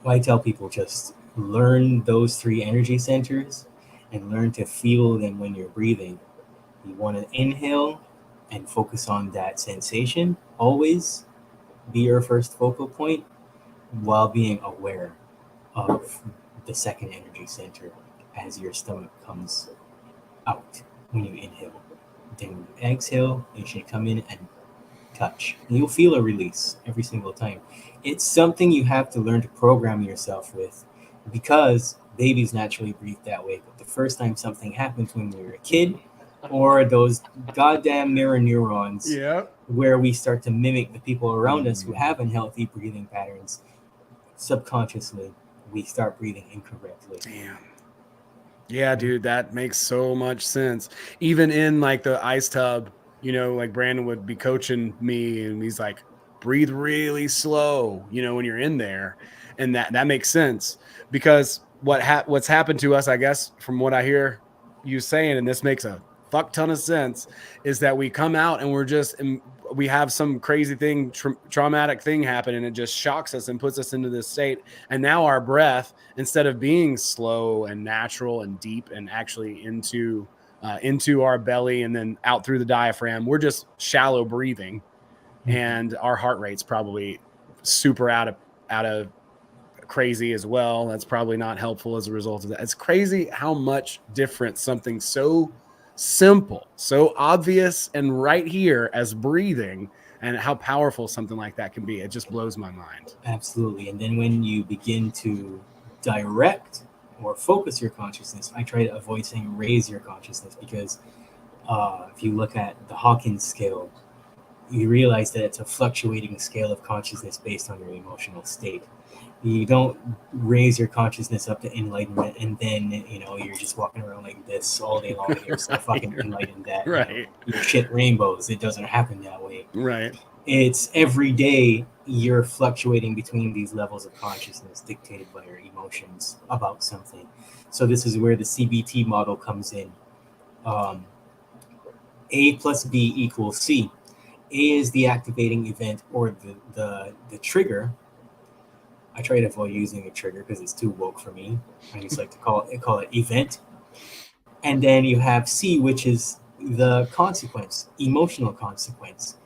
Speaker 2: I tell people just learn those 3 energy centers and learn to feel them when you're breathing. You want to inhale and focus on that sensation. Always be your first focal point while being aware of the second energy center as your stomach comes out when you inhale. Then when you exhale, you should come in and touch. And you'll feel a release every single time. It's something you have to learn to program yourself with, because babies naturally breathe that way. But the first time something happens when you're a kid, or those goddamn mirror neurons, where we start to mimic the people around us who have unhealthy breathing patterns, subconsciously, we start breathing incorrectly.
Speaker 1: Damn. Yeah, dude, that makes so much sense. Even in like the ice tub, you know, like Brandon would be coaching me and he's like, breathe really slow, you know, when you're in there. And that makes sense, because what's happened to us, I guess, from what I hear you saying, and this makes a fuck ton of sense, is that we come out and we have some crazy thing, traumatic thing happen, and it just shocks us and puts us into this state. And now our breath, instead of being slow and natural and deep and actually into our belly and then out through the diaphragm, we're just shallow breathing. And our heart rate's probably super out of crazy as well. That's probably not helpful as a result of that. It's crazy how much different something so simple, so obvious and right here as breathing, and how powerful something like that can be. It just blows my mind.
Speaker 2: Absolutely. And then when you begin to direct or focus your consciousness, I try to avoid saying raise your consciousness, because if you look at the Hawkins scale, you realize that it's a fluctuating scale of consciousness based on your emotional state. You don't raise your consciousness up to enlightenment and then, you know, you're just walking around like this all day long and you're so fucking enlightened that you're shit rainbows. It doesn't happen that way.
Speaker 1: Right.
Speaker 2: It's every day you're fluctuating between these levels of consciousness dictated by your emotions about something. So this is where the CBT model comes in. A plus B equals C. A is the activating event or the trigger. I try to avoid using a trigger because it's too woke for me. I just like to call it event. And then you have C, which is the consequence, emotional consequence.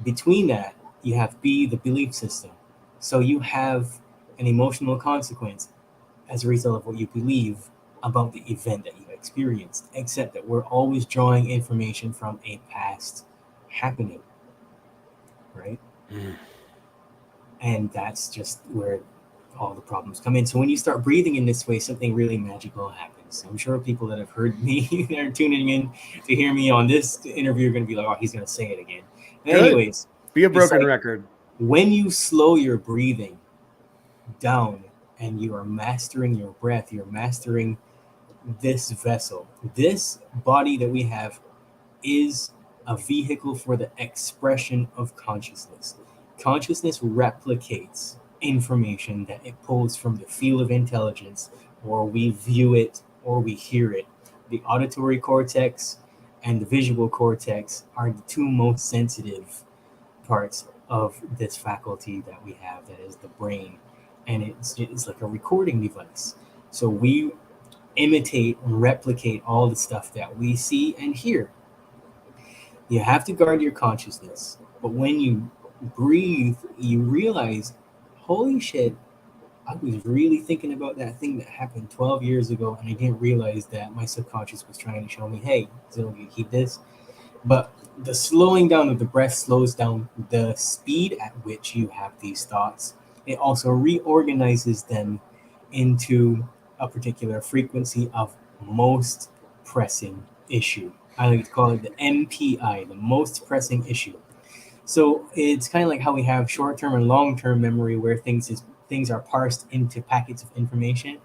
Speaker 2: Between that, you have B, the belief system. So you have an emotional consequence as a result of what you believe about the event that you experienced, except that we're always drawing information from a past happening, right? And that's just where all the problems come in. So when you start breathing in this way, something really magical happens. I'm sure people that have heard me that are tuning in to hear me on this interview are going to be like, oh, he's going to say it again. Anyways,
Speaker 1: be a broken record.
Speaker 2: When you slow your breathing down and you are mastering your breath, you're mastering this vessel. This body that we have is a vehicle for the expression of consciousness. Consciousness replicates information that it pulls from the field of intelligence, or we view it or we hear it. The auditory cortex and the visual cortex are the two most sensitive parts of this faculty that we have, that is the brain. And it's like a recording device. So we imitate and replicate all the stuff that we see and hear. You have to guard your consciousness. But when you breathe, you realize, holy shit, I was really thinking about that thing that happened 12 years ago, and I didn't realize that my subconscious was trying to show me, hey, so you keep this. But the slowing down of the breath slows down the speed at which you have these thoughts. It also reorganizes them into a particular frequency of most pressing issue. I like to call it the MPI, the most pressing issue. So it's kind of like how we have short-term and long-term memory, where things are parsed into packets of information.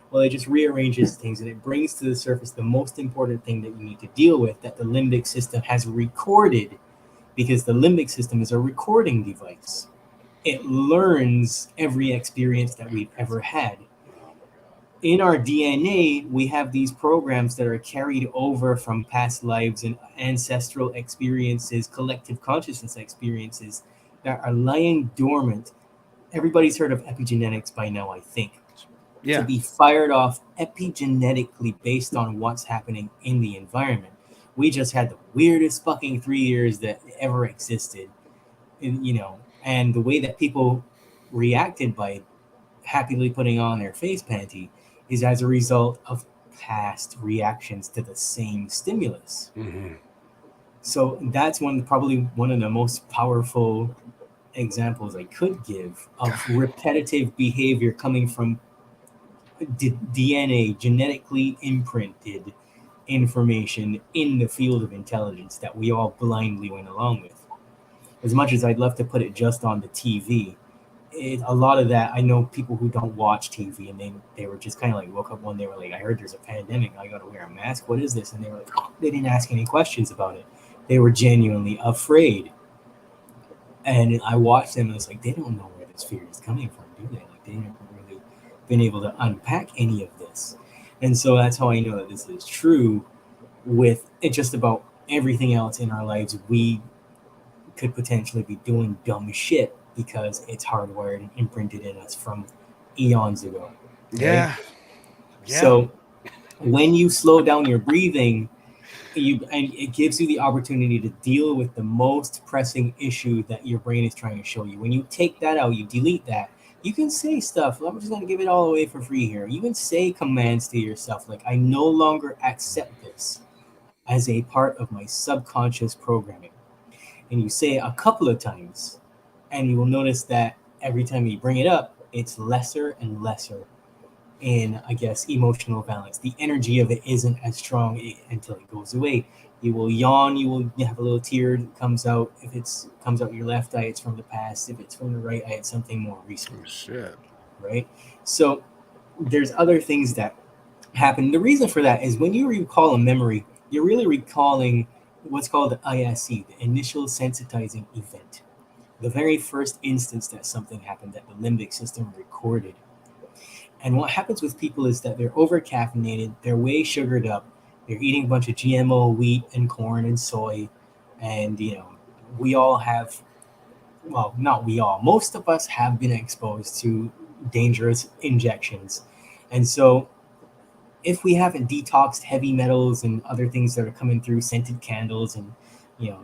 Speaker 2: Well, it just rearranges things and it brings to the surface the most important thing that you need to deal with, that the limbic system has recorded, because the limbic system is a recording device. It learns every experience that we've ever had. In our DNA, we have these programs that are carried over from past lives and ancestral experiences, collective consciousness experiences that are lying dormant. Everybody's heard of epigenetics by now, I think. To be fired off epigenetically based on what's happening in the environment. We just had the weirdest fucking 3 years that ever existed. And the way that people reacted by happily putting on their face panty is as a result of past reactions to the same stimulus.
Speaker 1: Mm-hmm.
Speaker 2: So that's probably one of the most powerful examples I could give of repetitive behavior coming from DNA, genetically imprinted information in the field of intelligence that we all blindly went along with. As much as I'd love to put it just on the TV, a lot of that, I know people who don't watch TV, and they were just kind of like, woke up one day, were like, I heard there's a pandemic, I got to wear a mask, what is this? And they were like, they didn't ask any questions about it. They were genuinely afraid. And I watched them and it's like, they don't know where this fear is coming from, do they? Like, they never really been able to unpack any of this. And so that's how I know that this is true with it. Just about everything else in our lives, we could potentially be doing dumb shit because it's hardwired and imprinted in us from eons ago. Right?
Speaker 1: Yeah.
Speaker 2: So when you slow down your breathing, and it gives you the opportunity to deal with the most pressing issue that your brain is trying to show you. When you take that out, you delete that, you can say stuff. I'm just going to give it all away for free here. You can say commands to yourself like, I no longer accept this as a part of my subconscious programming. And you say it a couple of times, and you will notice that every time you bring it up, it's lesser and lesser in, I guess, emotional balance. The energy of it isn't as strong until it goes away. You will yawn, you will have a little tear that comes out. If it comes out your left eye, it's from the past. If it's from the right eye, it's something more recent.
Speaker 1: Oh, shit.
Speaker 2: Right? So there's other things that happen. The reason for that is when you recall a memory, you're really recalling what's called the ISE, the initial sensitizing event. The very first instance that something happened that the limbic system recorded. And what happens with people is that they're over-caffeinated, they're way sugared up, they're eating a bunch of GMO wheat and corn and soy, and we all have, well, not we all, most of us have been exposed to dangerous injections. And so if we haven't detoxed heavy metals and other things that are coming through, scented candles and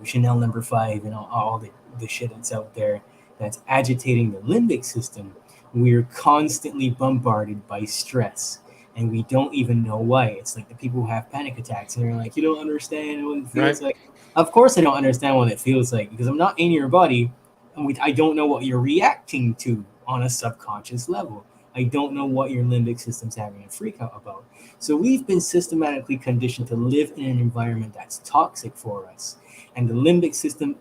Speaker 2: Chanel No. 5 and all the shit that's out there that's agitating the limbic system, we're constantly bombarded by stress and we don't even know why. It's like the people who have panic attacks and they're like, you don't understand what it feels like. Of course I don't understand what it feels like, because I'm not in your body and I don't know what you're reacting to on a subconscious level. I don't know what your limbic system's having a freak out about. So we've been systematically conditioned to live in an environment that's toxic for us. And the limbic system,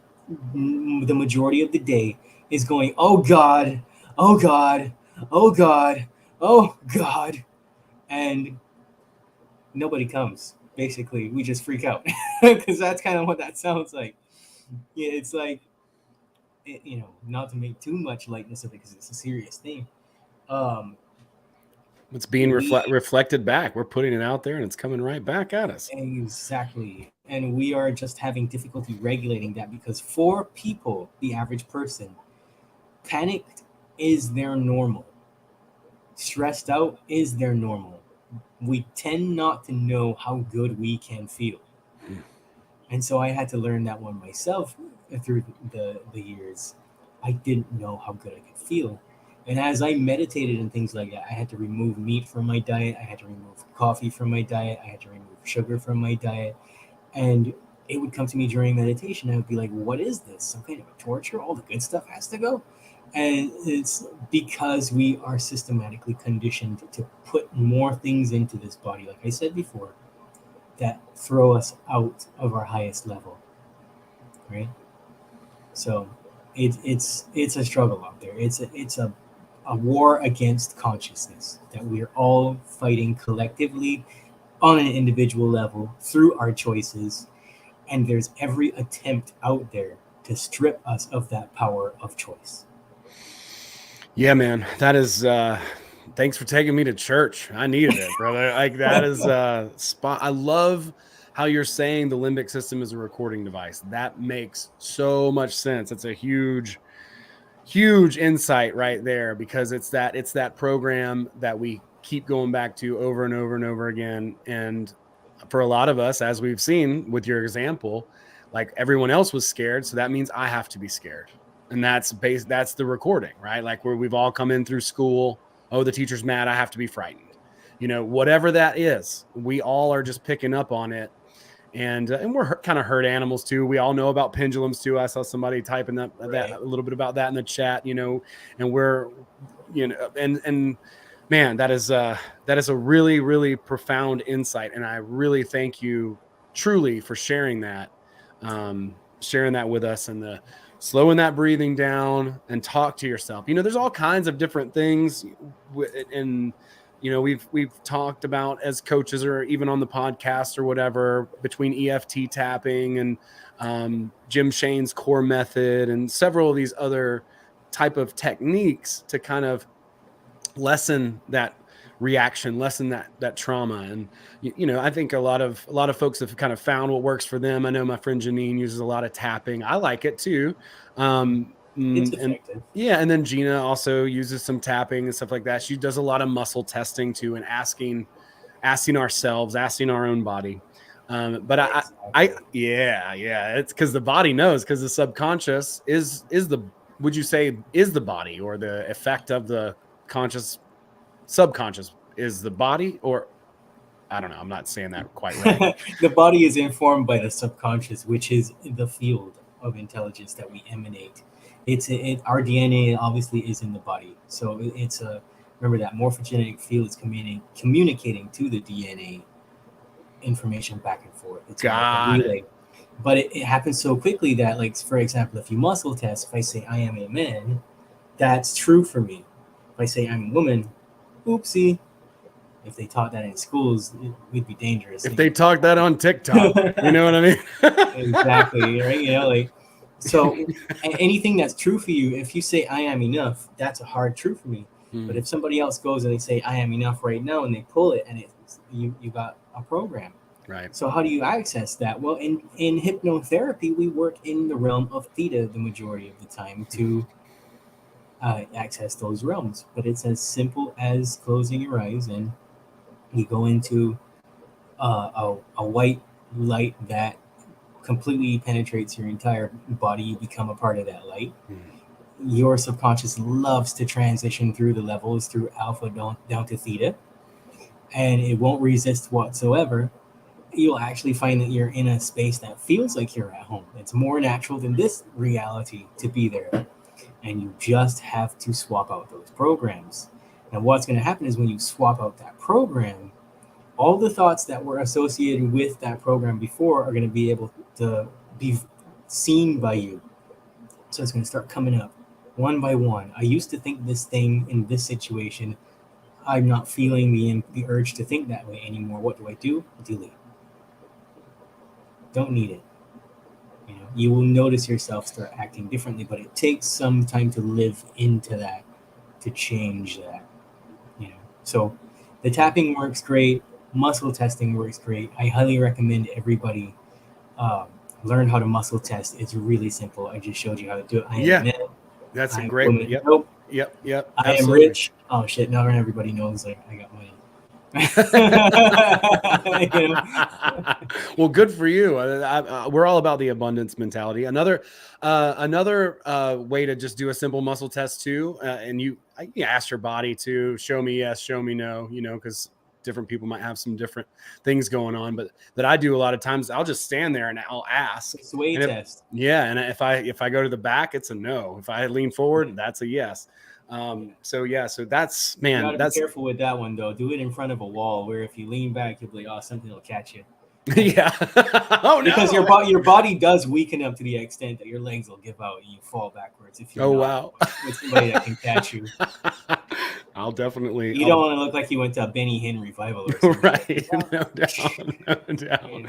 Speaker 2: the majority of the day, is going, oh God, oh God, oh God, oh God. And nobody comes. Basically, we just freak out. Because that's kind of what that sounds like. Yeah, it's like, not to make too much lightness of it because it's a serious thing.
Speaker 1: It's being reflected back. We're putting it out there and it's coming right back at us.
Speaker 2: Exactly. And we are just having difficulty regulating that because for people, the average person, panicked is their normal. Stressed out is their normal. We tend not to know how good we can feel. And so I had to learn that one myself through the years. I didn't know how good I could feel. And as I meditated and things like that, I had to remove meat from my diet. I had to remove coffee from my diet. I had to remove sugar from my diet. And it would come to me during meditation. I would be like, what is this? Some kind of a torture? All the good stuff has to go? And it's because we are systematically conditioned to put more things into this body, like I said before, that throw us out of our highest level, right? So it's a struggle out there. It's a a war against consciousness, that we are all fighting collectively on an individual level through our choices. And there's every attempt out there to strip us of that power of choice.
Speaker 1: Yeah, man, that is, thanks for taking me to church. I needed it, brother. Like, that is spot. I love how you're saying the limbic system is a recording device. That makes so much sense. It's a huge insight right there, because it's that program that we keep going back to over and over and over again. And for a lot of us, as we've seen with your example, like, everyone else was scared, so that means I have to be scared. And that's the recording, right? Like, where we've all come in through school. Oh, the teacher's mad, I have to be frightened. Whatever that is, we all are just picking up on it. And we're kind of herd animals too. We all know about pendulums too. I saw somebody typing that a little bit about that in the chat, and we're, and man, that is a really, really profound insight. And I really thank you truly for sharing that with us, and the slowing that breathing down and talk to yourself. There's all kinds of different things, and we've talked about as coaches, or even on the podcast or whatever, between EFT tapping and Jim Shane's core method and several of these other type of techniques to kind of lessen that reaction, lessen that trauma. And I think a lot of folks have kind of found what works for them. I know my friend Janine uses a lot of tapping. I like it too.
Speaker 2: It's effective.
Speaker 1: And then Gina also uses some tapping and stuff like that. She does a lot of muscle testing too, and asking ourselves, asking our own body. But it's because the body knows, because the subconscious is the body, or the effect of the subconscious is the body, or I don't know. I'm not saying that quite right.
Speaker 2: The body is informed by the subconscious, which is the field of intelligence that we emanate. Our DNA obviously is in the body, so remember that morphogenetic field is communicating to the DNA information back and forth. It's like a relay. But it happens so quickly that, like, for example, if you muscle test, if I say I am a man, that's true for me. If I say I'm a woman, oopsie. If they taught that in schools, we'd be dangerous.
Speaker 1: If they taught that on TikTok, you know what I mean?
Speaker 2: Exactly, right? So anything that's true for you, if you say I am enough, that's a hard truth for me. But if somebody else goes and they say I am enough right now, and they pull it, and you got a program.
Speaker 1: Right.
Speaker 2: So how do you access that? Well, in hypnotherapy, we work in the realm of theta the majority of the time to access those realms. But it's as simple as closing your eyes, and you go into a white light that completely penetrates your entire body. You become a part of that light. Your subconscious loves to transition through the levels, through alpha down to theta, and it won't resist whatsoever. You'll actually find that you're in a space that feels like you're at home. It's more natural than this reality to be there. And you just have to swap out those programs. Now, what's going to happen is when you swap out that program, all the thoughts that were associated with that program before are going to be able to be seen by you. So it's going to start coming up one by one. I used to think this thing in this situation. I'm not feeling the urge to think that way anymore. What do? Delete. Don't need it. You will notice yourself start acting differently, but it takes some time to live into that, to change that. So the tapping works great. Muscle testing works great. I highly recommend everybody learn how to muscle test. It's really simple. I just showed you how to do it.
Speaker 1: That's a great one. Yep.
Speaker 2: Nope.
Speaker 1: Yep.
Speaker 2: I am rich. Oh shit! Now everybody knows I got money.
Speaker 1: Well, good for you. We're all about the abundance mentality. Another way to just do a simple muscle test too, and you ask your body to show me yes, show me no, because different people might have some different things going on. But that I do a lot of times, I'll just stand there and I'll ask.
Speaker 2: It's a way test.
Speaker 1: And if I go to the back, it's a no. If I lean forward, that's a yes. So that's, man,
Speaker 2: you gotta be careful with that one though. Do it in front of a wall, where if you lean back, you'll be like, oh, something will catch you.
Speaker 1: Yeah. Oh no.
Speaker 2: Because your body does weaken up to the extent that your legs will give out and you fall backwards if you're not with somebody that can catch you.
Speaker 1: I'll definitely.
Speaker 2: You don't want to look like you went to a Benny Hinn revival or something.
Speaker 1: Right. No doubt. No doubt.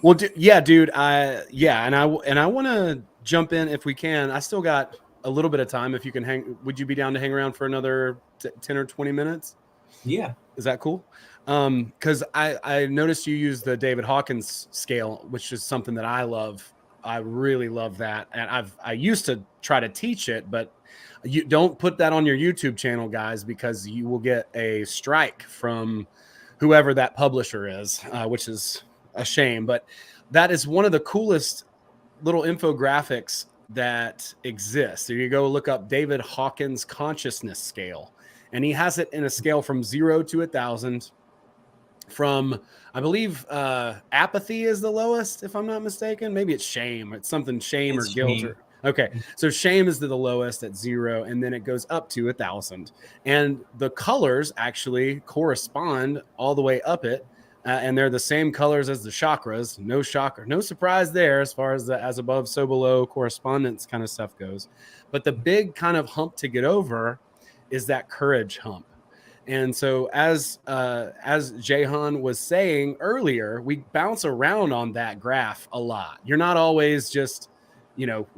Speaker 1: Well, yeah, dude. And I want to jump in if we can. I still got a little bit of time. If you can hang, would you be down to hang around for another 10 or 20 minutes?
Speaker 2: Yeah.
Speaker 1: Is that cool? Because I noticed you use the David Hawkins scale, which is something that I love. I really love that. And I used to try to teach it, but you don't put that on your YouTube channel, guys, because you will get a strike from whoever that publisher is, which is a shame. But that is one of the coolest little infographics that exists. So you go look up David Hawkins consciousness scale, and he has it in a scale from 0 to 1,000. From, I believe, apathy is the lowest, if I'm not mistaken. Maybe it's shame. It's something shame or guilt. Okay, so shame is the lowest at 0, and then it goes up to 1,000. And the colors actually correspond all the way up it, and they're the same colors as the chakras. No shocker, no surprise there as far as the as above, so below correspondence kind of stuff goes. But the big kind of hump to get over is that courage hump. And so as Jehan was saying earlier, we bounce around on that graph a lot. You're not always just,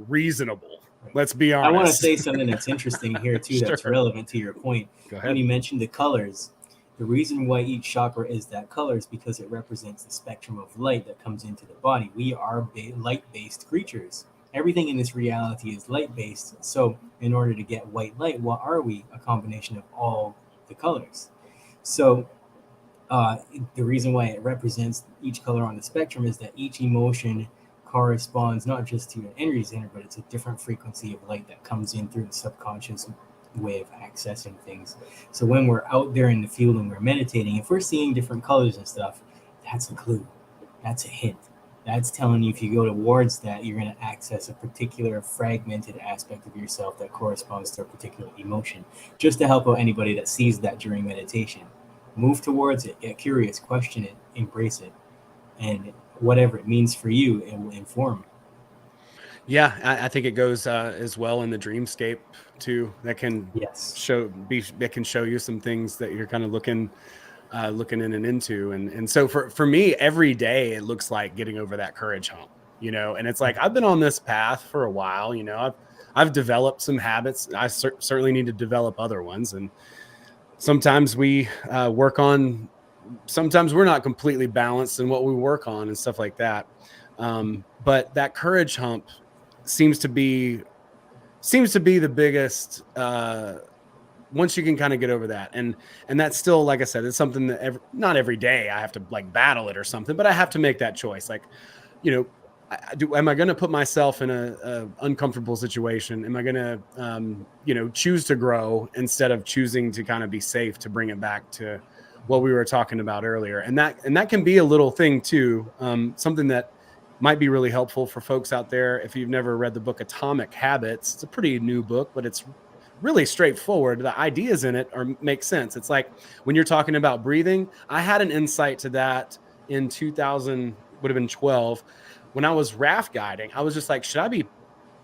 Speaker 1: reasonable. Let's be honest.
Speaker 2: I want to say something that's interesting here too, that's relevant to your point.
Speaker 1: Go ahead.
Speaker 2: When you mentioned the colors, the reason why each chakra is that color is because it represents the spectrum of light that comes into the body. We are light-based creatures. Everything in this reality is light-based. So in order to get white light, what are we? A combination of all the colors. So the reason why it represents each color on the spectrum is that each emotion corresponds not just to an energy center, but it's a different frequency of light that comes in through the subconscious way of accessing things. So when we're out there in the field and we're meditating, if we're seeing different colors and stuff, that's a clue. That's a hint. That's telling you if you go towards that, you're going to access a particular fragmented aspect of yourself that corresponds to a particular emotion. Just to help out anybody that sees that during meditation. Move towards it, get curious, question it, embrace it. And whatever it means for you, it will inform.
Speaker 1: Yeah, I think it goes as well in the dreamscape too. That can show you some things that you're kind of looking in and into. And so for me, every day it looks like getting over that courage hump, and it's like, I've been on this path for a while, I've developed some habits. I certainly need to develop other ones. And sometimes we sometimes we're not completely balanced in what we work on and stuff like that. But that courage hump seems to be the biggest, once you can kind of get over that. And that's still, like I said, it's something that not every day I have to like battle it or something, but I have to make that choice. Like, am I going to put myself in a uncomfortable situation? Am I going to, choose to grow instead of choosing to kind of be safe, to bring it back to what we were talking about earlier? And that can be a little thing too. Something that might be really helpful for folks out there. If you've never read the book Atomic Habits, it's a pretty new book, but it's really straightforward. The ideas in it make sense. It's like when you're talking about breathing, I had an insight to that in 2012 when I was raft guiding. I was just like, should I be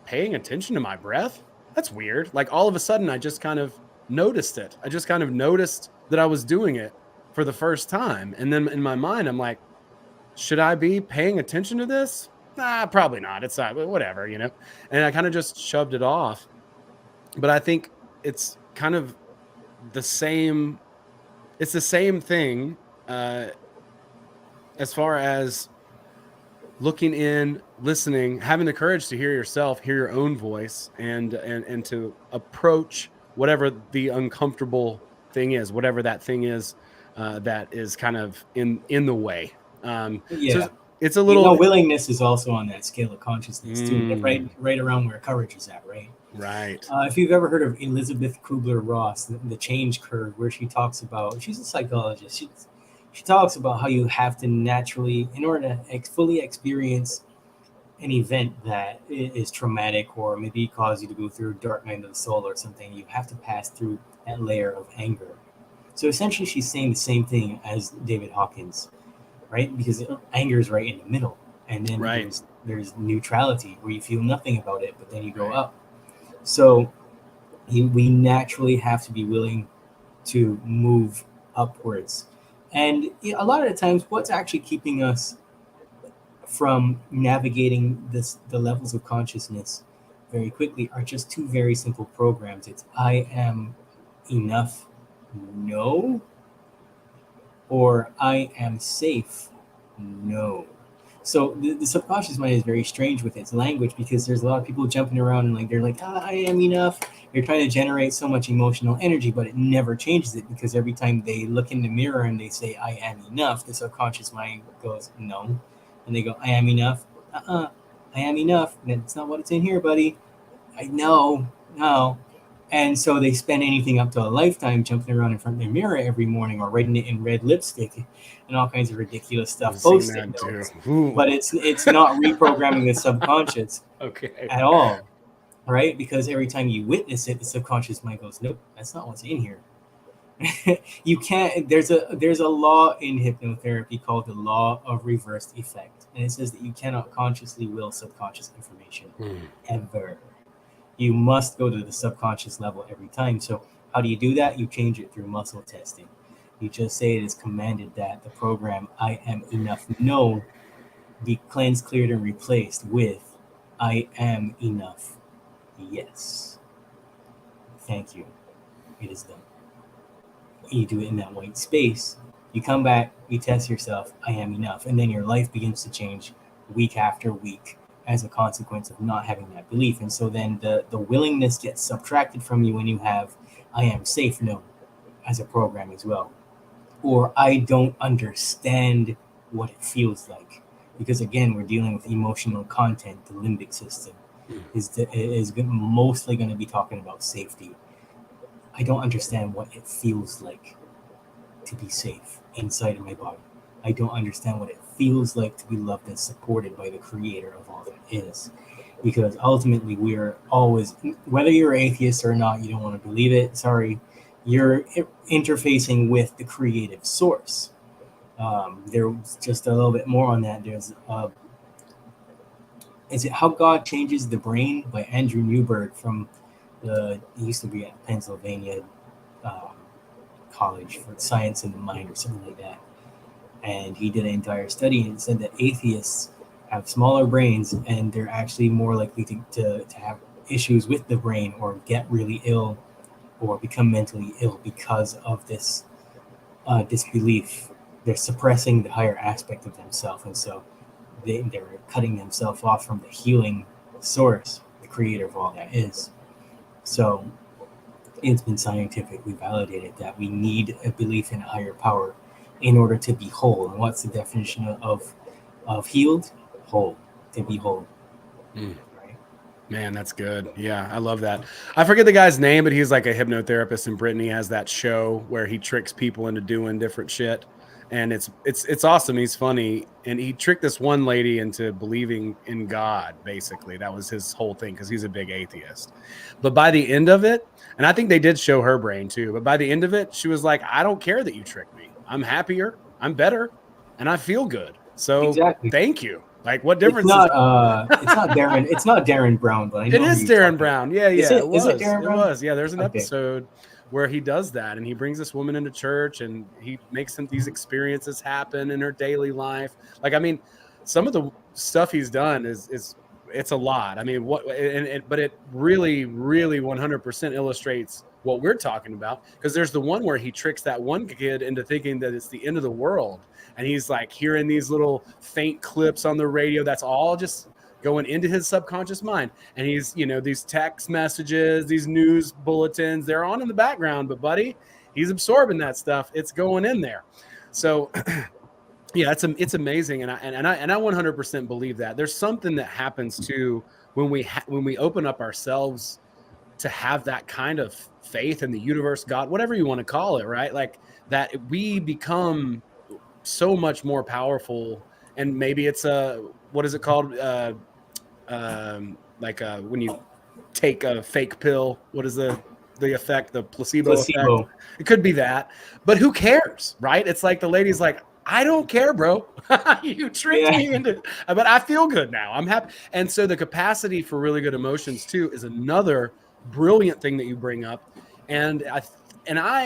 Speaker 1: paying attention to my breath? That's weird. Like all of a sudden I just kind of noticed it. I just kind of noticed that I was doing it for the first time. And then in my mind, I'm like, should I be paying attention to this? Nah, probably not. It's not, whatever, And I kind of just shoved it off. But I think it's kind of the same. It's the same thing as far as looking in, listening, having the courage to hear yourself, hear your own voice, and to approach whatever the uncomfortable thing is, whatever that thing is that is kind of in the way. So it's a little
Speaker 2: willingness is also on that scale of consciousness too, right around where courage is at, right?
Speaker 1: Right.
Speaker 2: If you've ever heard of Elizabeth Kubler-Ross, the change curve, where she talks about, she's a psychologist. She talks about how you have to naturally, in order to fully experience an event that is traumatic or maybe cause you to go through a dark night of the soul or something, you have to pass through that layer of anger. So essentially, she's saying the same thing as David Hawkins. right? Because anger is right in the middle, and then there's neutrality where you feel nothing about it, but then you go up. So we naturally have to be willing to move upwards. And a lot of the times, what's actually keeping us from navigating the levels of consciousness very quickly are just two very simple programs. It's I am enough, no, or I am safe, no. So the subconscious mind is very strange with its language, because there's a lot of people jumping around and like they're like, I am enough. You're trying to generate so much emotional energy, but it never changes it, because every time they look in the mirror and they say I am enough, the subconscious mind goes no, and they go I am enough. I am enough. That's not what it's in here, buddy. I know, no. And so they spend anything up to a lifetime jumping around in front of their mirror every morning, or writing it in red lipstick and all kinds of ridiculous stuff. Post-it notes. But it's not reprogramming the subconscious at all, right? Because every time you witness it, the subconscious mind goes, nope, that's not what's in here. You can't. There's a law in hypnotherapy called the law of reversed effect, and it says that you cannot consciously will subconscious information ever. You must go to the subconscious level every time. So how do you do that? You change it through muscle testing. You just say it is commanded that the program I am enough, no, be cleansed, cleared, and replaced with I am enough, yes. Thank you. It is done. You do it in that white space. You come back, you test yourself, I am enough. And then your life begins to change week after week as a consequence of not having that belief. And so then the willingness gets subtracted from you when you have I am safe, no, as a program as well. Or I don't understand what it feels like. Because again, we're dealing with emotional content. The limbic system is mostly going to be talking about safety. I don't understand what it feels like to be safe inside of my body. I don't understand what it feels like to be loved and supported by the creator of all that is. Because ultimately, we're always, whether you're atheist or not, you don't want to believe it, sorry, you're interfacing with the creative source. There's just a little bit more on that. There's is it How God Changes the Brain by Andrew Newberg from he used to be at Pennsylvania College for Science in the Mind or something like that. And he did an entire study and said that atheists have smaller brains, and they're actually more likely to have issues with the brain, or get really ill, or become mentally ill because of this disbelief. They're suppressing the higher aspect of themselves, and so they're cutting themselves off from the healing source, the creator of all that is. So it's been scientifically validated that we need a belief in a higher power in order to be whole. And what's the definition of healed? Whole. To be whole.
Speaker 1: Right? Man, that's good. Yeah, I love that. I forget the guy's name, but he's like a hypnotherapist in Britain. He has that show where he tricks people into doing different shit. And it's awesome. He's funny. And he tricked this one lady into believing in God, basically. That was his whole thing, because he's a big atheist. But by the end of it, and I think they did show her brain too, but by the end of it, she was like, I don't care that you tricked me. I'm happier, I'm better, and I feel good. So Thank you. Like, what difference?
Speaker 2: It's not Darren. It's not Darren Brown, but I know
Speaker 1: it is Darren Brown. Yeah,
Speaker 2: is it Darren Brown?
Speaker 1: It was. Yeah, there's an episode where he does that, and he brings this woman into church, and he makes these experiences happen in her daily life. Like, I mean, some of the stuff he's done is it's a lot. I mean, but it really, really 100% illustrates what we're talking about, because there's the one where he tricks that one kid into thinking that it's the end of the world, and he's like hearing these little faint clips on the radio. That's all just going into his subconscious mind, and he's, these text messages, these news bulletins, they're on in the background, but buddy, he's absorbing that stuff. It's going in there. So yeah, it's amazing, and I 100% believe that there's something that happens too when we open up ourselves to have that kind of faith in the universe, God, whatever you want to call it, right? Like that we become so much more powerful. And maybe it's what is it called? When you take a fake pill, what is the effect? The placebo effect. It could be that, but who cares, right? It's like the lady's like, I don't care, bro. You tricked me into, but I feel good now. I'm happy. And so the capacity for really good emotions too is another brilliant thing that you bring up. And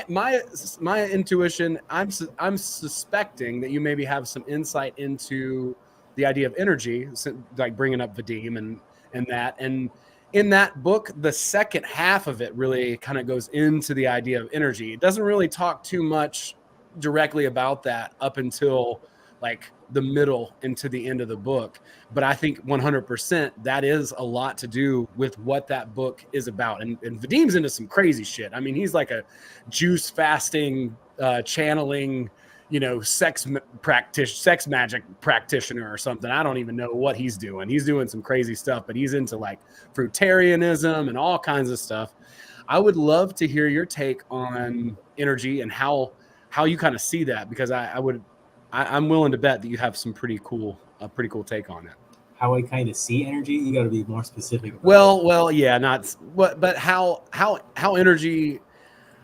Speaker 1: my intuition, I'm suspecting that you maybe have some insight into the idea of energy, like bringing up Vadim and that. And in that book, the second half of it really kind of goes into the idea of energy. It doesn't really talk too much directly about that up until like the middle into the end of the book. But I think 100% that is a lot to do with what that book is about. And Vadim's into some crazy shit. I mean, he's like a juice fasting, channeling, sex magic practitioner or something. I don't even know what he's doing. He's doing some crazy stuff, but he's into like fruitarianism and all kinds of stuff. I would love to hear your take on energy and how you kind of see that, because I'm willing to bet that you have some pretty cool take on it.
Speaker 2: How I kind of see energy, you got to be more specific about
Speaker 1: well, yeah, not but how energy,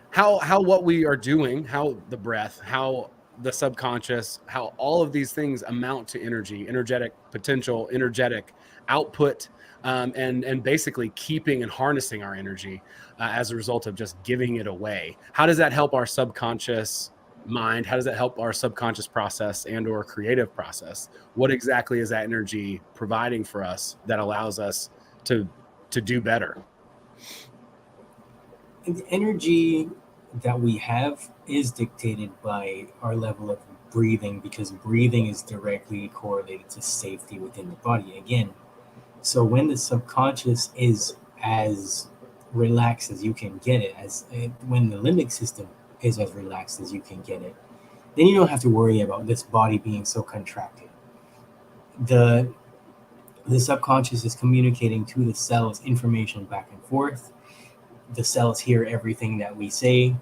Speaker 1: how what we are doing, how the breath, how the subconscious, how all of these things amount to energy, energetic potential, energetic output, and basically keeping and harnessing our energy as a result of just giving it away. How does that help our subconscious mind? How does that help our subconscious process and or creative process? What exactly is that energy providing for us that allows us to do better?
Speaker 2: The energy that we have is dictated by our level of breathing, because breathing is directly correlated to safety within the body again. So when the subconscious is as relaxed as you can get it, when the limbic system is as relaxed as you can get it, then you don't have to worry about this body being so contracted. The subconscious is communicating to the cells information back and forth. The cells hear everything that we say,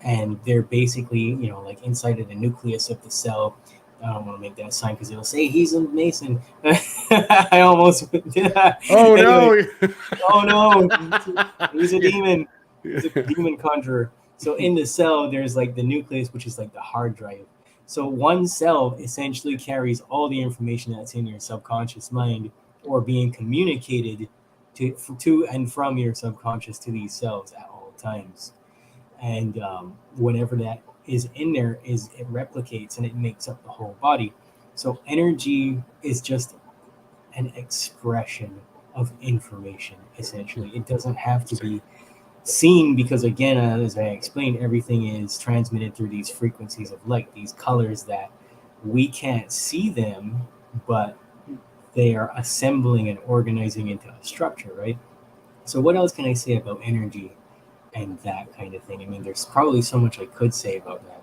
Speaker 2: and they're basically, like inside of the nucleus of the cell. I don't want to make that sign because it'll say he's a Mason. I almost did that.
Speaker 1: Oh,
Speaker 2: anyway,
Speaker 1: no.
Speaker 2: Oh, no. He's a demon. He's a demon conjurer. So in the cell, there's like the nucleus, which is like the hard drive. So one cell essentially carries all the information that's in your subconscious mind or being communicated to and from your subconscious to these cells at all times. And whenever that is in there, it replicates and it makes up the whole body. So energy is just an expression of information, essentially. It doesn't have to be seen, because again, as I explained, everything is transmitted through these frequencies of light, these colors that we can't see them, but they are assembling and organizing into a structure, right? So what else can I say about energy and that kind of thing? I mean, there's probably so much I could say about that,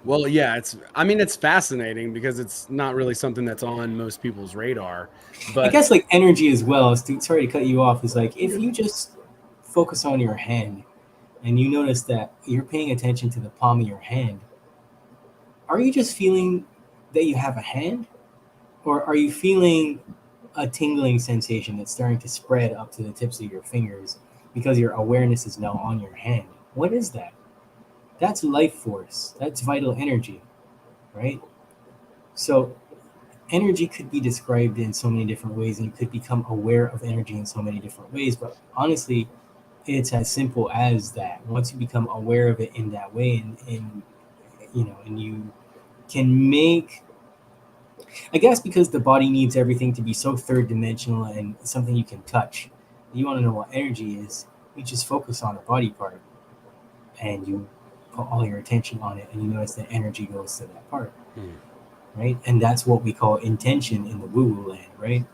Speaker 1: Well, yeah, it's fascinating because it's not really something that's on most people's radar. But
Speaker 2: I guess like energy as well, sorry to cut you off, is like if you just focus on your hand and you notice that you're paying attention to the palm of your hand, are you just feeling that you have a hand? Or are you feeling a tingling sensation that's starting to spread up to the tips of your fingers because your awareness is now on your hand? What is that? That's life force. That's vital energy, right? So energy could be described in so many different ways, and you could become aware of energy in so many different ways. But honestly, it's as simple as that. Once you become aware of it in that way, and you can make, I guess, because the body needs everything to be so third dimensional and something you can touch. You want to know what energy is, you just focus on a body part and you put all your attention on it, and you notice that energy goes to that part, right? And that's what we call intention in the woo-woo land, right?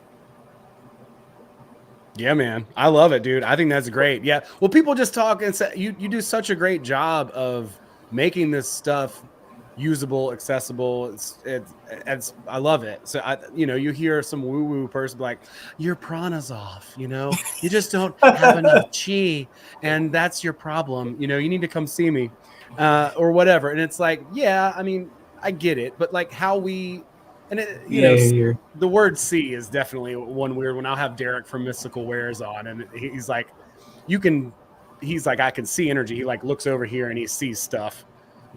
Speaker 1: Yeah, man. I love it, dude. I think that's great. Yeah. Well, people just talk and say you do such a great job of making this stuff usable, accessible. It's I love it. So you hear some woo-woo person like, your prana's off, you just don't have enough chi, and that's your problem. You need to come see me, or whatever. And it's like, yeah, I mean, I get it, but like how we, and the word see is definitely one weird one. I'll have Derek from Mystical Wares on, and he's like, I can see energy. He like looks over here and he sees stuff.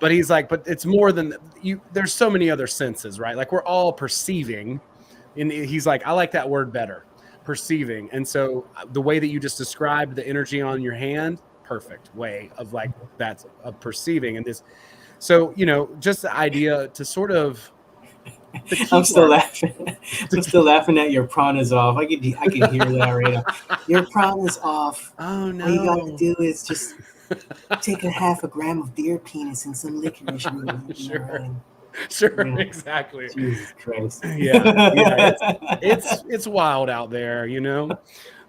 Speaker 1: But he's like, but it's more than you. There's so many other senses, right? Like we're all perceiving. And he's like, I like that word better, perceiving. And so the way that you just described the energy on your hand, perfect way of like that's of perceiving. And this, so, you know, just the idea to sort of,
Speaker 2: I'm still laughing. I'm still laughing at your prana's off. I can hear that right now. Your prana's off.
Speaker 1: Oh no!
Speaker 2: All you gotta do is just take a half a gram of deer penis and some licorice.
Speaker 1: Sure, exactly.
Speaker 2: Jesus Christ.
Speaker 1: Yeah. It's wild out there, you know.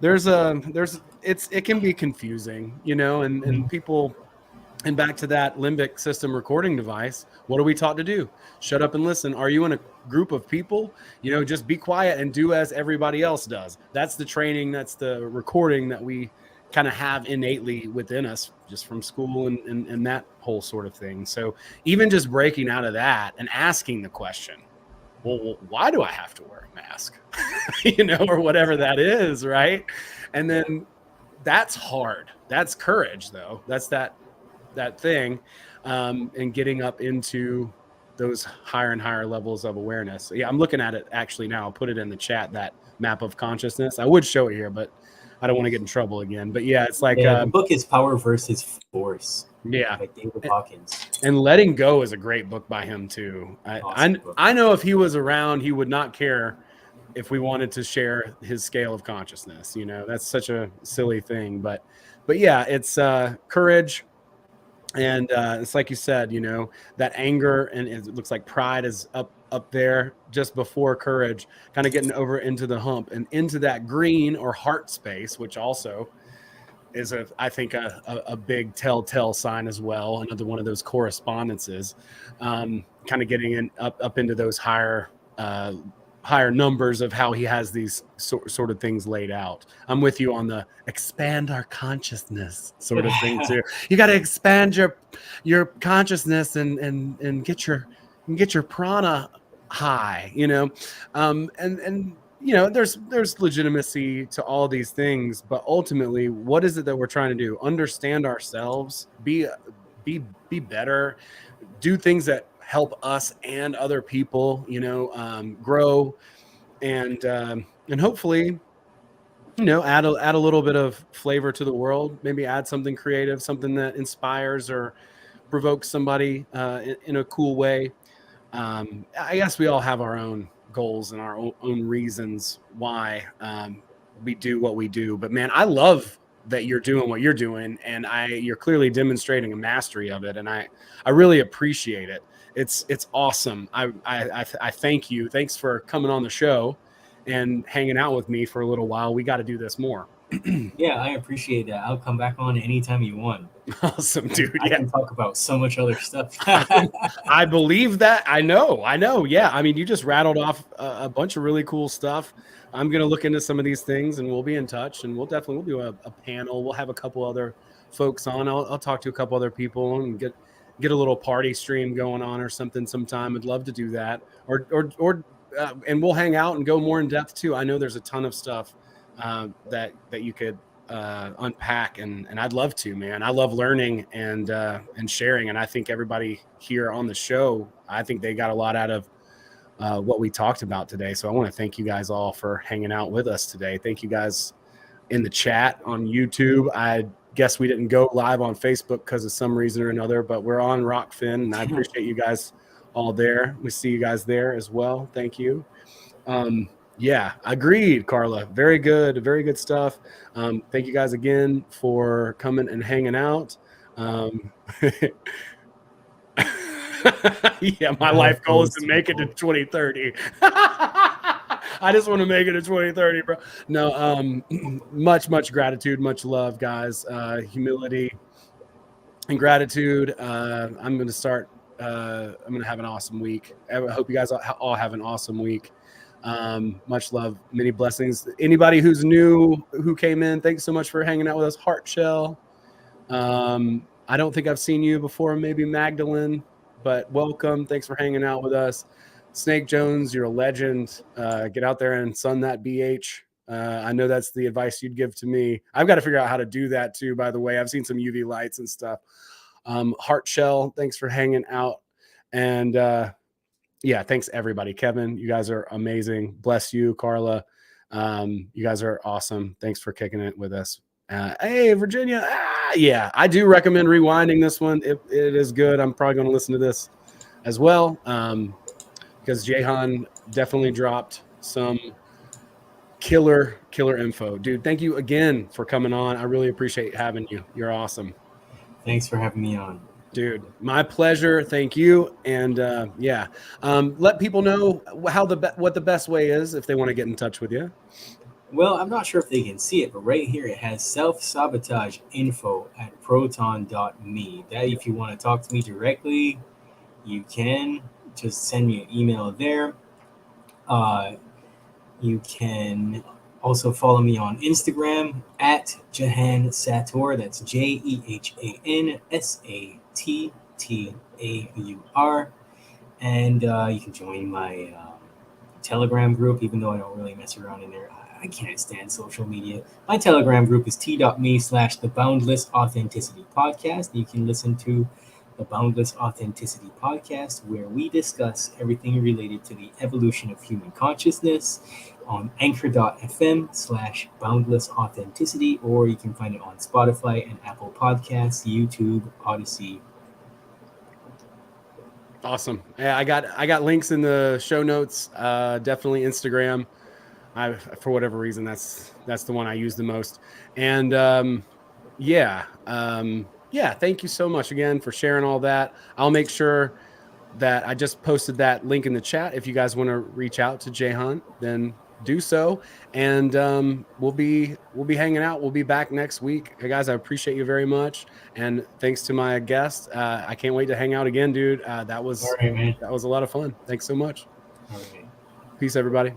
Speaker 1: It can be confusing, you know, and people. And back to that limbic system recording device, what are we taught to do? Shut up and listen. Are you in a group of people? You know, just be quiet and do as everybody else does. That's the training, that's the recording that we kind of have innately within us just from school and that whole sort of thing. So even just breaking out of that and asking the question, well, why do I have to wear a mask? You know, or whatever that is, right? And then that's hard. That's courage, though. That's that thing, and getting up into those higher and higher levels of awareness. So, yeah, I'm looking at it actually now. I'll put it in the chat, that map of consciousness. I would show it here, but I don't want to get in trouble again. But yeah, it's like
Speaker 2: the book is Power versus Force.
Speaker 1: Yeah,
Speaker 2: by David Hawkins.
Speaker 1: And Letting Go is a great book by him too. I know if he was around, he would not care if we wanted to share his scale of consciousness. You know, that's such a silly thing. But yeah, it's courage. And it's like you said, you know, that anger, and it looks like pride is up there just before courage, kind of getting over into the hump and into that green or heart space, which also is I think a big telltale sign as well. Another one of those correspondences, kind of getting in up into those higher numbers of how he has these sort of things laid out. I'm with you on the expand our consciousness sort of thing too. You got to expand your consciousness and get your prana high, you know, and you know, there's legitimacy to all these things, but ultimately, what is it that we're trying to do? Understand ourselves, be better, do things that help us and other people, you know, grow, and hopefully, you know, add a little bit of flavor to the world. Maybe add something creative, something that inspires or provokes somebody in a cool way. I guess we all have our own goals and our own reasons why we do what we do. But man, I love that you're doing what you're doing, and you're clearly demonstrating a mastery of it, and I really appreciate it. It's awesome. I thank you. Thanks for coming on the show and hanging out with me for a little while. We got to do this more.
Speaker 2: Yeah, I appreciate that. I'll come back on anytime you want.
Speaker 1: Awesome, dude.
Speaker 2: I can talk about so much other stuff.
Speaker 1: I believe that. I know. Yeah. I mean, you just rattled off a bunch of really cool stuff. I'm going to look into some of these things, and we'll be in touch, and we'll do a panel. We'll have a couple other folks on. I'll talk to a couple other people and get a little party stream going on or something sometime. I'd love to do that, or and we'll hang out and go more in depth too. I know there's a ton of stuff that you could unpack, and I'd love to, man. I love learning and sharing, and I think everybody here on the show, I think they got a lot out of what we talked about today. So I want to thank you guys all for hanging out with us today. Thank you guys in the chat on YouTube. I guess we didn't go live on Facebook because of some reason or another, but we're on Rockfin, and I appreciate you guys all there. We see you guys there as well. Thank you. Yeah, agreed, Carla. Very good stuff. Thank you guys again for coming and hanging out. Yeah, my life goal is to make it to 2030. I just want to make it to 2030, bro. No, much gratitude, much love, guys. Humility and gratitude. I'm going to have an awesome week. I hope you guys all have an awesome week. Much love, many blessings. Anybody who's new, who came in, thanks so much for hanging out with us. Heart Shell. I don't think I've seen you before, maybe Magdalene, but welcome. Thanks for hanging out with us. Snake Jones, you're a legend. Get out there and sun that BH. I know that's the advice you'd give to me. I've got to figure out how to do that too, by the way. I've seen some UV lights and stuff. Heart Shell, thanks for hanging out. And yeah, thanks everybody. Kevin, you guys are amazing. Bless you, Carla. You guys are awesome. Thanks for kicking it with us. Hey, Virginia. Yeah, I do recommend rewinding this one. It is good. I'm probably going to listen to this as well, because Jehan definitely dropped some killer info. Dude, thank you again for coming on. I really appreciate having you. You're awesome.
Speaker 2: Thanks for having me on.
Speaker 1: Dude, my pleasure. Thank you. And yeah, let people know what the best way is if they want to get in touch with you.
Speaker 2: Well, I'm not sure if they can see it, but right here it has self-sabotage info at proton.me. That if you want to talk to me directly, you can just send me an email there. You can also follow me on Instagram at Jehan Sattaur. That's Jehan Sattaur. And you can join my Telegram group, even though I don't really mess around in there. I can't stand social media. My Telegram group is t.me/the Boundless Authenticity Podcast. You can listen to the Boundless Authenticity Podcast, where we discuss everything related to the evolution of human consciousness on anchor.fm/Boundless Authenticity, or you can find it on Spotify and Apple Podcasts, YouTube, Odyssey.
Speaker 1: Awesome. Yeah, I got links in the show notes. Definitely Instagram. For whatever reason, that's the one I use the most. And yeah, thank you so much again for sharing all that. I'll make sure that I just posted that link in the chat. If you guys want to reach out to Jehan, then do so. And we'll be hanging out. We'll be back next week. Hey guys, I appreciate you very much. And thanks to my guest. I can't wait to hang out again, dude. That was
Speaker 2: All right, man.
Speaker 1: That was a lot of fun. Thanks so much.
Speaker 2: All right.
Speaker 1: Peace, everybody.